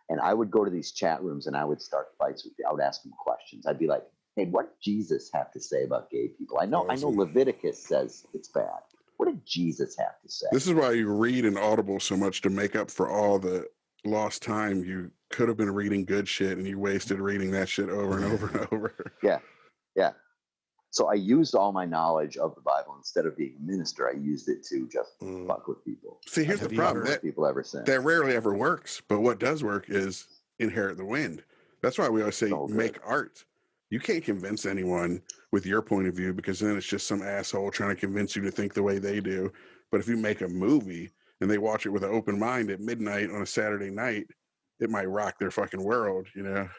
And I would go to these chat rooms and I would start fights with you. I would ask them questions. I'd be like, hey, what did Jesus have to say about gay people? I know Leviticus says it's bad. What did Jesus have to say? This is why you read in Audible so much, to make up for all the lost time. You could have been reading good shit, and you wasted reading that shit over and over and over. Yeah. So I used all my knowledge of the Bible instead of being a minister. I used it to just fuck with people. See, here's the problem. That people ever since. That rarely ever works. But what does work is inherit the wind. That's why we always say make art. You can't convince anyone with your point of view, because then it's just some asshole trying to convince you to think the way they do. But if you make a movie and they watch it with an open mind at midnight on a Saturday night, it might rock their fucking world, you know?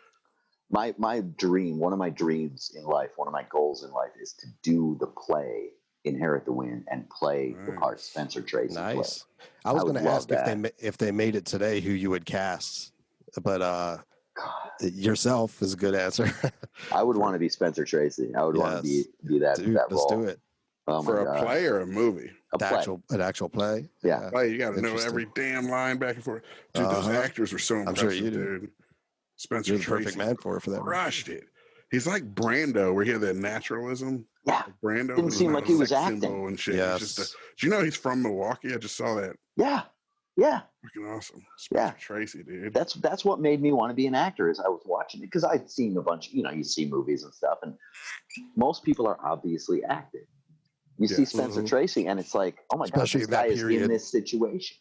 My dream, one of my dreams in life, one of my goals in life is to do the play Inherit the Wind and play the part Spencer Tracy. Nice. Play. I was going to ask if they made it today, who you would cast, but yourself is a good answer. I would want to be Spencer Tracy. I would want to be that. Dude, that let's role. do it. For a play or a movie? An actual play? Yeah. Play, you got to know every damn line back and forth. Dude, those actors were so impressive, I'm sure you do. dude. Spencer You're the Tracy perfect man for that. Crushed it. He's like Brando, where he had that naturalism. Yeah. Like Brando didn't seem like he was acting and shit. Yes. Do you know he's from Milwaukee? I just saw that. Yeah. Freaking awesome. Spencer Tracy, dude. That's what made me want to be an actor. Is I was watching it because I'd seen a bunch. You see movies and stuff, and most people are obviously acting. You see Spencer Tracy, and it's like, oh my god, this guy is in this situation.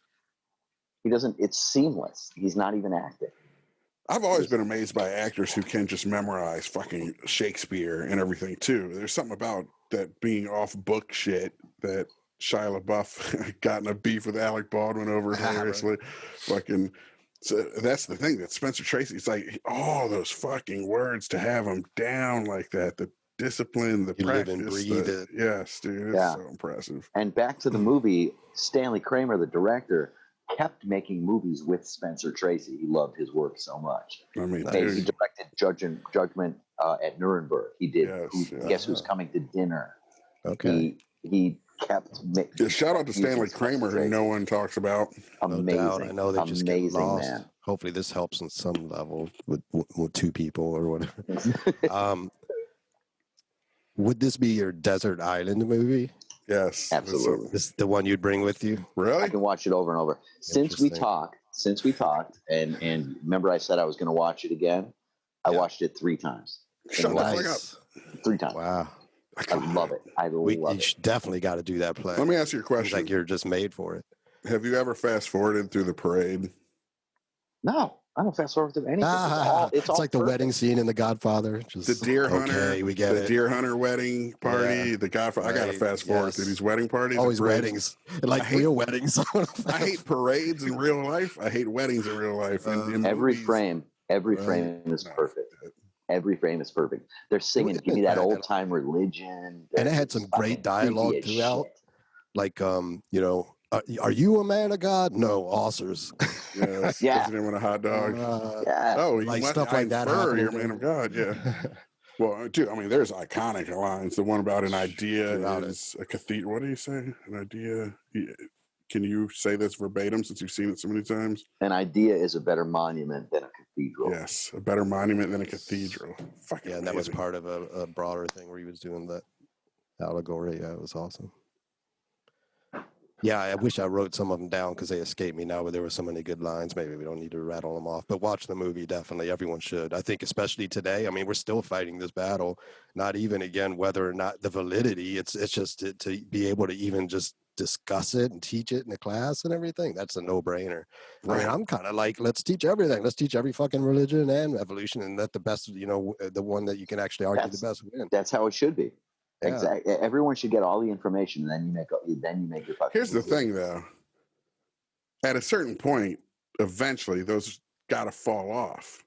He doesn't. It's seamless. He's not even acting. I've always been amazed by actors who can just memorize fucking Shakespeare and everything too. There's something about that being off book shit that Shia LaBeouf got in a beef with Alec Baldwin over hilariously. Fucking, so that's the thing that Spencer Tracy, it's like all those fucking words to have them down like that, the discipline, the practice. Live and breathe it. Yes, dude, it's so impressive. And back to the movie, Stanley Kramer, the director, kept making movies with Spencer Tracy. He loved his work so much. I mean, he directed Judgment at Nuremberg. He did Guess Who's Coming to Dinner. Okay. He kept shout out to Stanley Kramer, who no one talks about. Amazing. No doubt. I know they just get lost. Man. Hopefully this helps on some level with two people or whatever. Would this be your desert island movie? Yes, absolutely. This is the one you'd bring with you? Really? I can watch it over and over. Since we talked, and remember I said I was going to watch it again. I watched it 3 times. Shut the fuck up. 3 times. Wow. I love it. I love it. You definitely got to do that play. Let me ask you a question. Seems like you're just made for it. Have you ever fast forwarded through the parade? No, I don't fast forward through anything. It's all like the wedding scene in The Godfather. Just, the deer hunter. Okay, we get the deer hunter wedding party. Yeah. The Godfather. Right. I got to fast forward through these wedding parties. Always weddings. Like real weddings. I hate parades in real life. I hate weddings in real life. Every frame is perfect. Every frame is perfect. They're singing, give me that old time religion. And it had some great dialogue throughout. Like, are you a man of God? No, ulcers. Yes, yeah. With a hot dog. Oh, you like stuff like that. You're a man of God. Yeah. Well, dude, I mean, there's iconic lines. The one about an idea is a cathedral. What do you say? An idea. Can you say this verbatim since you've seen it so many times? An idea is a better monument than a cathedral. Yes, a better monument than a cathedral. Fucking and that was part of a broader thing where he was doing that allegory. Yeah, it was awesome. Yeah, I wish I wrote some of them down because they escaped me now, but there were so many good lines. Maybe we don't need to rattle them off. But watch the movie, definitely. Everyone should. I think especially today. I mean, we're still fighting this battle. Not even, again, whether or not the validity. It's just to be able to even just discuss it and teach it in the class and everything. That's a no-brainer. Right. I mean, I'm kind of like, let's teach everything. Let's teach every fucking religion and evolution and let the best, the one that you can actually argue the best win. That's how it should be. Yeah. Exactly. Everyone should get all the information, and then you make your fucking. Here's the thing, though. At a certain point, eventually, those got to fall off.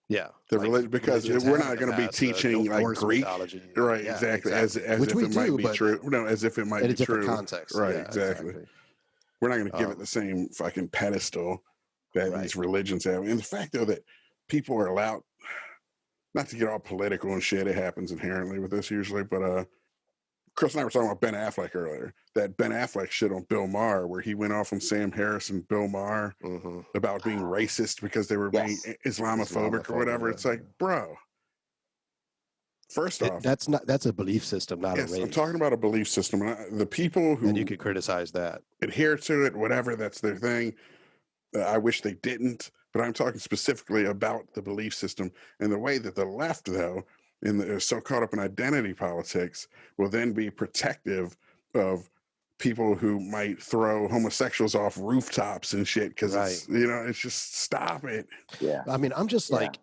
Yeah, the religion, because we're not going to be teaching like Greek, mythology. Right? Yeah, exactly. As if it might be true. No, as if it might be true. Context. Right. Exactly. We're not going to give it the same fucking pedestal that these religions have. And the fact, though, that people are allowed, not to get all political and shit, it happens inherently with this usually, but Chris and I were talking about Ben Affleck earlier. That Ben Affleck shit on Bill Maher, where he went off on Sam Harris and Bill Maher about being racist because they were being Islamophobic or whatever. It's like, bro. First off, that's a belief system, not a race. I'm talking about a belief system. The people who and you could criticize that, adhere to it, whatever, that's their thing. I wish they didn't. but I'm talking specifically about the belief system and the way that the left, though, is so caught up in identity politics, will then be protective of people who might throw homosexuals off rooftops and shit because it's, you know, it's just stop it. Yeah. I mean, I'm just like,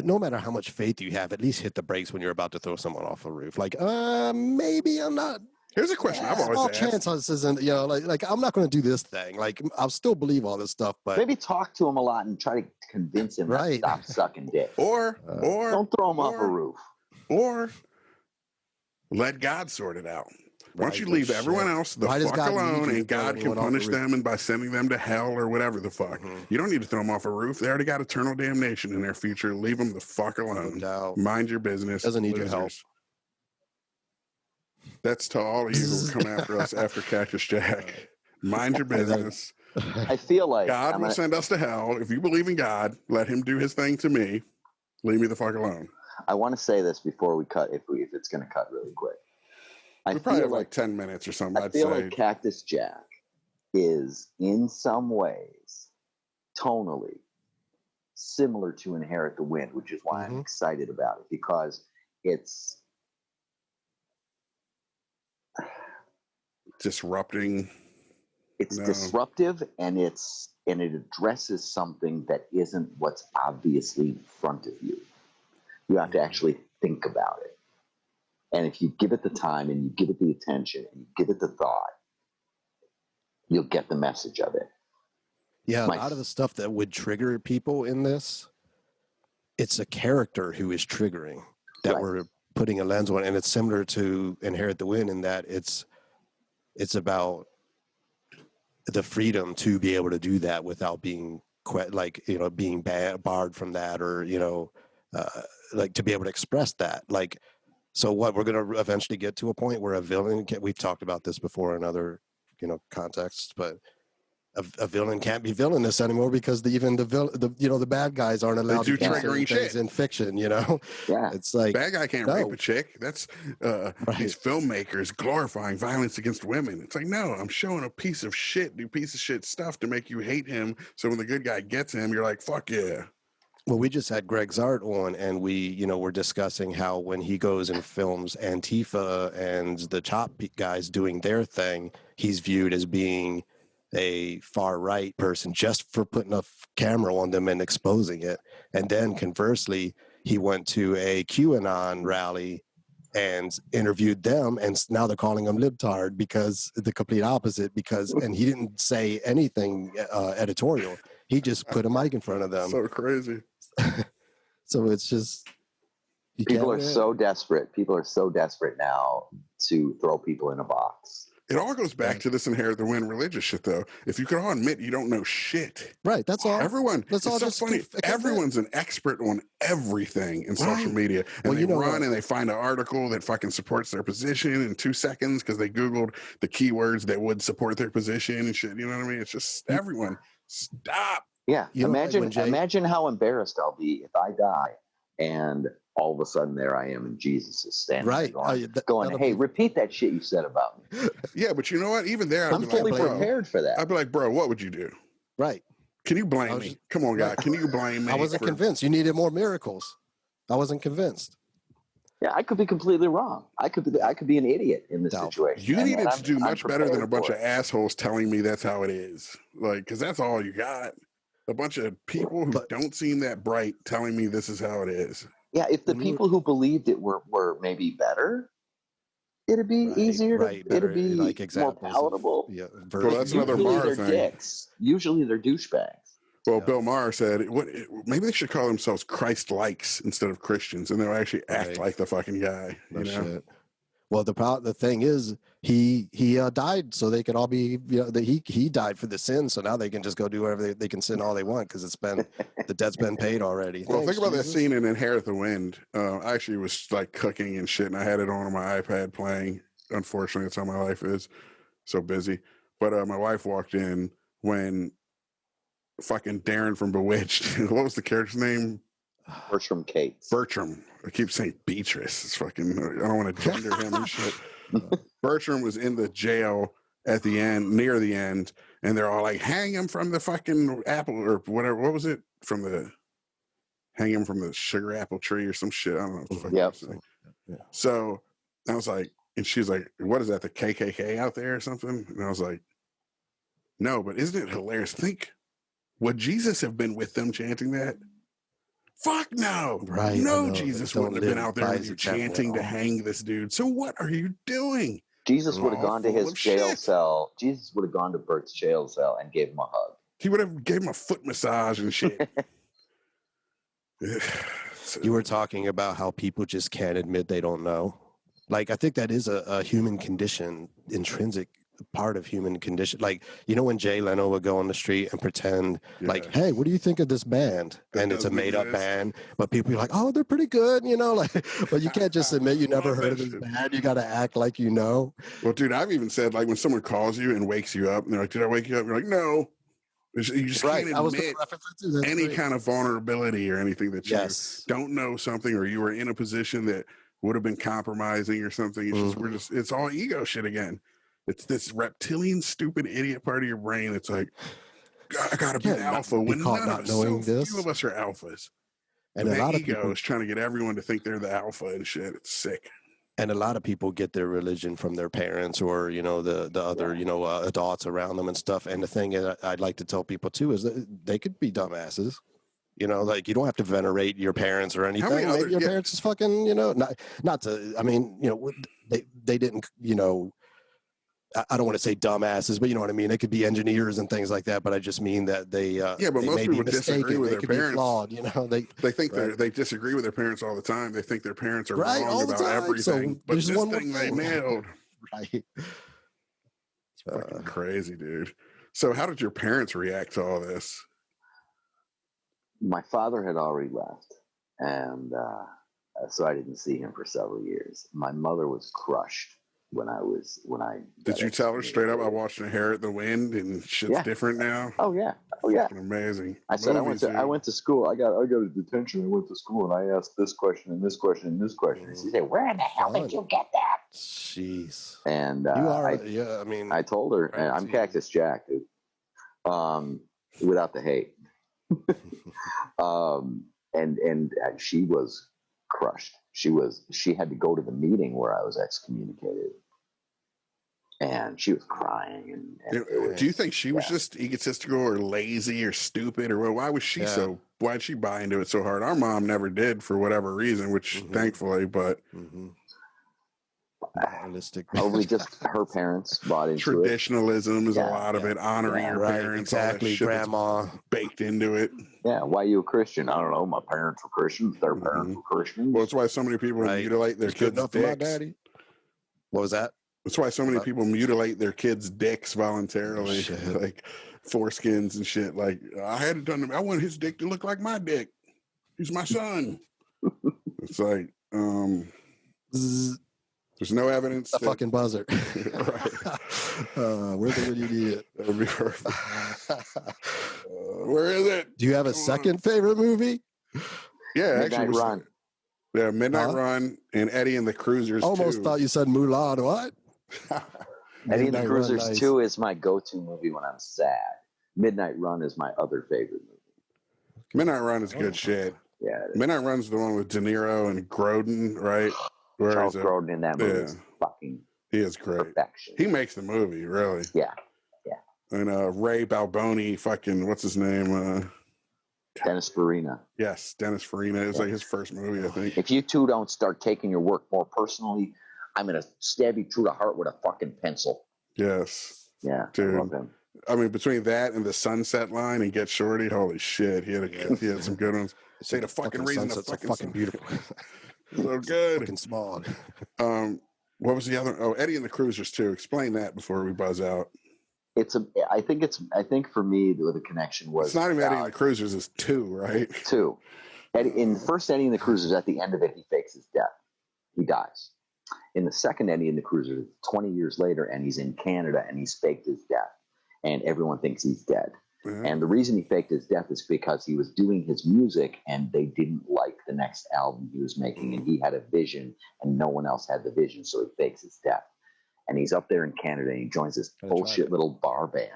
no matter how much faith you have, at least hit the brakes when you're about to throw someone off a roof. Like, maybe I'm not. Here's a question I've always asked. Chance this isn't, you know, like I'm not going to do this thing. Like, I'll still believe all this stuff, but maybe talk to him a lot and try to convince him to stop sucking dick. Or don't throw him off a roof. Or let God sort it out. Why don't you leave everyone else the fuck alone, and God can punish them and by sending them to hell or whatever the fuck. You don't need to throw them off a roof. They already got eternal damnation in their future. Leave them the fuck alone. Mind your business. Doesn't need your help. That's to all of you who will come after us after Cactus Jack. Mind your business. I feel like God will send us to hell. If you believe in God, let him do his thing to me. Leave me the fuck alone. I want to say this before we cut, if it's going to cut really quick. We probably have like 10 minutes or something. I feel like Cactus Jack is in some ways tonally similar to Inherit the Wind, which is why I'm excited about it, because it's disrupting. It's disruptive, and it addresses something that isn't what's obviously in front of you. You have to actually think about it. And if you give it the time and you give it the attention and you give it the thought, you'll get the message of it. Yeah, a lot of the stuff that would trigger people in this, it's a character who is triggering that we're putting a lens on. And it's similar to Inherit the Wind in that it's about the freedom to be able to do that without being being barred from that, or like to be able to express that. Like, so what we're going to eventually get to a point where a villain we've talked about this before in other contexts, but a villain can't be villainous anymore because the bad guys aren't allowed to do triggering things in fiction. It's like bad guy can't rape a chick. That's these filmmakers glorifying violence against women. It's like, no, I'm showing a piece of shit do piece of shit stuff to make you hate him, so when the good guy gets him, you're like, fuck yeah. Well, we just had Greg Zart on, and we were discussing how when he goes and films Antifa and the Chop guys doing their thing, he's viewed as being a far right person just for putting a camera on them and exposing it. And then conversely, he went to a QAnon rally and interviewed them, and now they're calling him libtard because the complete opposite. And he didn't say anything editorial. He just put a mic in front of them. So crazy. So it's just people are so desperate. People are so desperate now to throw people in a box. It all goes back to this Inherit the Wind religious shit, though. If you could all admit you don't know shit, right? That's all. Everyone. That's all. So funny. Everyone's an expert on everything in social media, and they run and they find an article that fucking supports their position in 2 seconds because they Googled the keywords that would support their position and shit. You know what I mean? It's just everyone. Stop. Yeah. Imagine how embarrassed I'll be if I die and all of a sudden there I am and Jesus is standing there going, hey, repeat that shit you said about me. Yeah, but you know what? Even there, I'm fully prepared for that. I'd be like, bro, what would you do? Right. Can you blame me? Come on, guy. Can you blame me? I wasn't convinced. You needed more miracles. I wasn't convinced. Yeah, I could be completely wrong. I could be an idiot in this situation. You needed to do much better than a bunch of assholes telling me that's how it is. Like, because that's all you got. A bunch of people who don't seem that bright telling me this is how it is. Yeah, if the people who believed it were maybe better, it'd be easier to it'd be more palatable. Well, that's another Maher thing. Dicks. Usually they're douchebags. Well, Bill Maher said, maybe they should call themselves Christ-likes instead of Christians, and they'll actually act like the fucking guy. Shit. Well, the thing is, he died so they could all be, he died for the sin, so now they can just go do whatever they can sin all they want because the debt's been paid already. Well, think about that scene in Inherit the Wind. I actually was like cooking and shit, and I had it on my iPad playing. Unfortunately, that's how my life is, so busy. But my wife walked in when fucking Darren from Bewitched. What was the character's name? Bertram Cates. Bertram. I keep saying Beatrice. It's fucking, I don't want to gender him and shit. Bertram was in the jail at the end, near the end, and they're all like, hang him from the fucking apple or whatever. What was it? Hang him from the sugar apple tree or some shit. I don't know what the fuck Yep. they were saying. So I was like, and she's like, what is that, the KKK out there or something? And I was like, no, but isn't it hilarious? Think, would Jesus have been with them chanting that? Fuck no. Right. No, Jesus wouldn't have been out there with you chanting to all. hang this dude. So what are you doing? Jesus would have All gone to full his of jail shit. cell. Jesus would have gone to Bert's jail cell and gave him a hug. He would have gave him a foot massage and shit. You were talking about how people just can't admit they don't know. Like, I think that is a human condition, intrinsic part of human condition. Like, you know, when Jay Leno would go on the street and pretend like, hey, what do you think of this band? And it's a made up band, but people are like, oh, they're pretty good, you know, like, but you can't just admit you never heard of this band. You got to act like you know. Well, dude, I've even said, like, when someone calls you and wakes you up and they're like, did I wake you up? You're like, no. You just can't admit any kind of vulnerability or anything that you don't know something, or you were in a position that would have been compromising or something. It's just, it's all ego shit again. It's this reptilian, stupid idiot part of your brain. It's like, I gotta be alpha when none of us, so few of us are alphas. And a lot of ego is trying to get everyone to think they're the alpha and shit. It's sick. And a lot of people get their religion from their parents or, you know, the other, you know, adults around them and stuff. And the thing that I'd like to tell people too is that they could be dumbasses. You know, like, you don't have to venerate your parents or anything. Maybe your parents is fucking, you know, not to, I mean, you know, they didn't, you know, I don't want to say dumbasses, but you know what I mean? They could be engineers and things like that, but I just mean that they, but most people disagree with their parents. Flawed, you know, they think they disagree with their parents all the time. They think their parents are wrong about everything, but this thing they nailed. Right. It's fucking crazy, dude. So how did your parents react to all this? My father had already left, and so I didn't see him for several years. My mother was crushed when I did you tell her straight up, I watched her hair at the wind and shit's different now? Oh yeah. Fucking amazing. I said, I went to school. I got a detention. I went to school and I asked this question and this question and this question. And she said, where in the hell did you get that? Jeez. And I told her, and I'm Cactus Jack, dude. Without the hate. And she was crushed. She had to go to the meeting where I was excommunicated. And she was crying. Do you think she was just egotistical or lazy or stupid, or why was she why'd she buy into it so hard? Our mom never did for whatever reason, which thankfully, but probably just her parents bought into traditionalism is a lot of it, honoring your parents, exactly, grandma baked into it. Yeah, why are you a Christian? I don't know. My parents were Christians. Their parents were Christians. Well, that's why so many people mutilate their kids' dicks. What was that? That's why so many people mutilate their kids' dicks voluntarily, like foreskins and shit. Like, I had it done. I want his dick to look like my dick. He's my son. It's like, there's no evidence. A fucking buzzer. Right. Where's it when you need it? That would be perfect. Where is it? Do you have a second favorite movie? Yeah, Midnight Run. Yeah, Midnight Run and Eddie and the Cruisers. Almost thought you said Mulan. What? Eddie and the Cruisers 2 is my go-to movie when I'm sad. Midnight Run is my other favorite movie. Midnight Run is good shit. Yeah. Midnight Run's the one with De Niro and Grodin, right? Charles Grodin in that movie is fucking he is great. Perfection. He makes the movie, really. Yeah. And Ray Balboni, fucking, what's his name? Dennis Farina. Yes, Dennis Farina. It was like his first movie, I think. If you two don't start taking your work more personally, I'm going to stab you through the heart with a fucking pencil. Yes. Yeah, dude. I love him. I mean, between that and the Sunset Line and Get Shorty, holy shit, he had some good ones. Say the fucking reason the fucking beautiful. So good. Fucking smog. What was the other? Oh, Eddie and the Cruisers too. Explain that before we buzz out. I think for me the connection was. It's not even Eddie and the Cruisers. It's 2, right? 2. In the first Eddie and the Cruisers, at the end of it, he fakes his death. He dies. In the second Eddie and the Cruisers, 20 years later, and he's in Canada and he's faked his death, and everyone thinks he's dead. Mm-hmm. And the reason he faked his death is because he was doing his music and they didn't like the next album he was making, and he had a vision and no one else had the vision, so he fakes his death. And he's up there in Canada and he joins this bullshit little bar band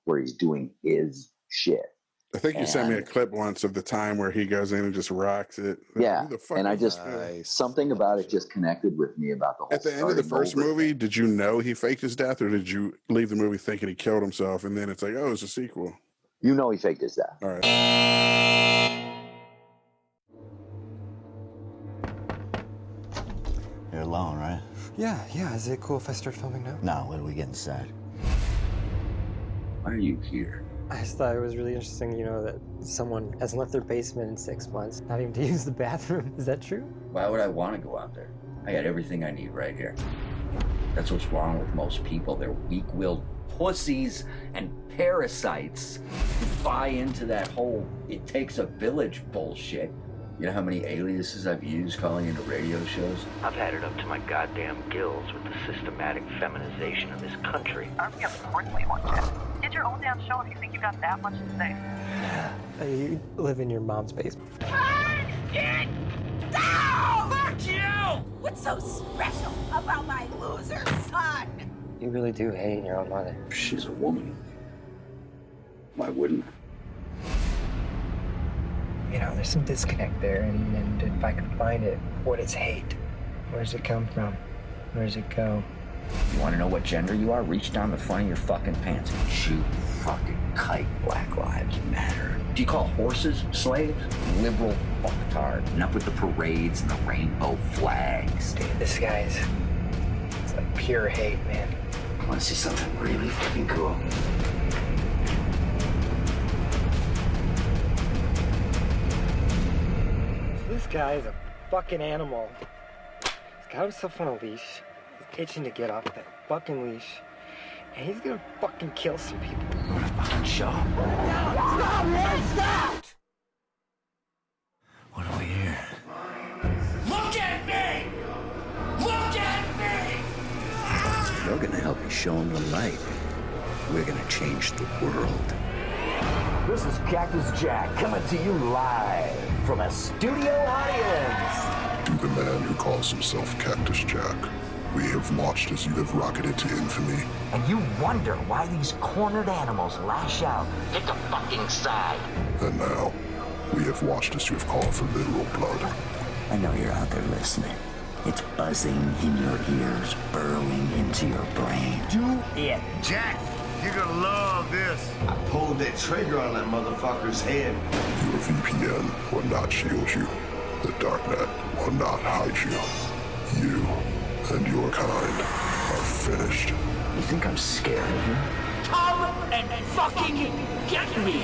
where he's doing his shit. I think you sent me a clip once of the time where he goes in and just rocks it. Yeah, Who the fuck and I is just this guy? something about it just connected with me about the whole. At the end of the first movie, did you know he faked his death, or did you leave the movie thinking he killed himself, and then it's like, oh, it's a sequel? You know he faked his death. All right. You're alone, right? Yeah. Is it cool if I start filming now? No, when we get inside. Why are you here? I just thought it was really interesting, that someone hasn't left their basement in 6 months, not even to use the bathroom. Is that true? Why would I want to go out there? I got everything I need right here. That's what's wrong with most people. They're weak-willed pussies and parasites who buy into that whole it takes a village bullshit. You know how many aliases I've used calling into radio shows? I've had it up to my goddamn gills with the systematic feminization of this country. Of course we want you. Get your own damn show if you think you got that much to say. You live in your mom's basement. Get down! Fuck you! What's so special about my loser son? You really do hate your own mother. She's a woman. Why wouldn't I? There's some disconnect there, and if I can find it, what is hate? Where does it come from? Where does it go? You want to know what gender you are? Reach down the front of your fucking pants and shoot fucking kite. Black Lives Matter. Do you call horses slaves? Liberal fucktard. Enough with the parades and the rainbow flags. Dude, this guy's... It's like pure hate, man. Want to see something really fucking cool? This guy is a fucking animal. He's got himself on a leash. He's itching to get off that fucking leash. And he's gonna fucking kill some people. What a fucking show. Stop! What do we hear? Look at me! Look at me! We're gonna help you show them the light. We're gonna change the world. This is Cactus Jack coming to you live from a studio audience. To the man who calls himself Cactus Jack, we have watched as you have rocketed to infamy. And you wonder why these cornered animals lash out. Pick a fucking side. And now, we have watched as you have called for literal blood. I know you're out there listening. It's buzzing in your ears, burrowing into your brain. Do it. Jack, you're gonna love this. I pulled that trigger on that motherfucker's head. Your VPN will not shield you. The darknet will not hide you. You and your kind are finished. You think I'm scared of you? Come and fucking get me!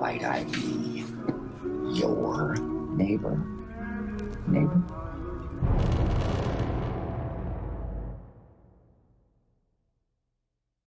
Might I be your neighbor? Neighbor?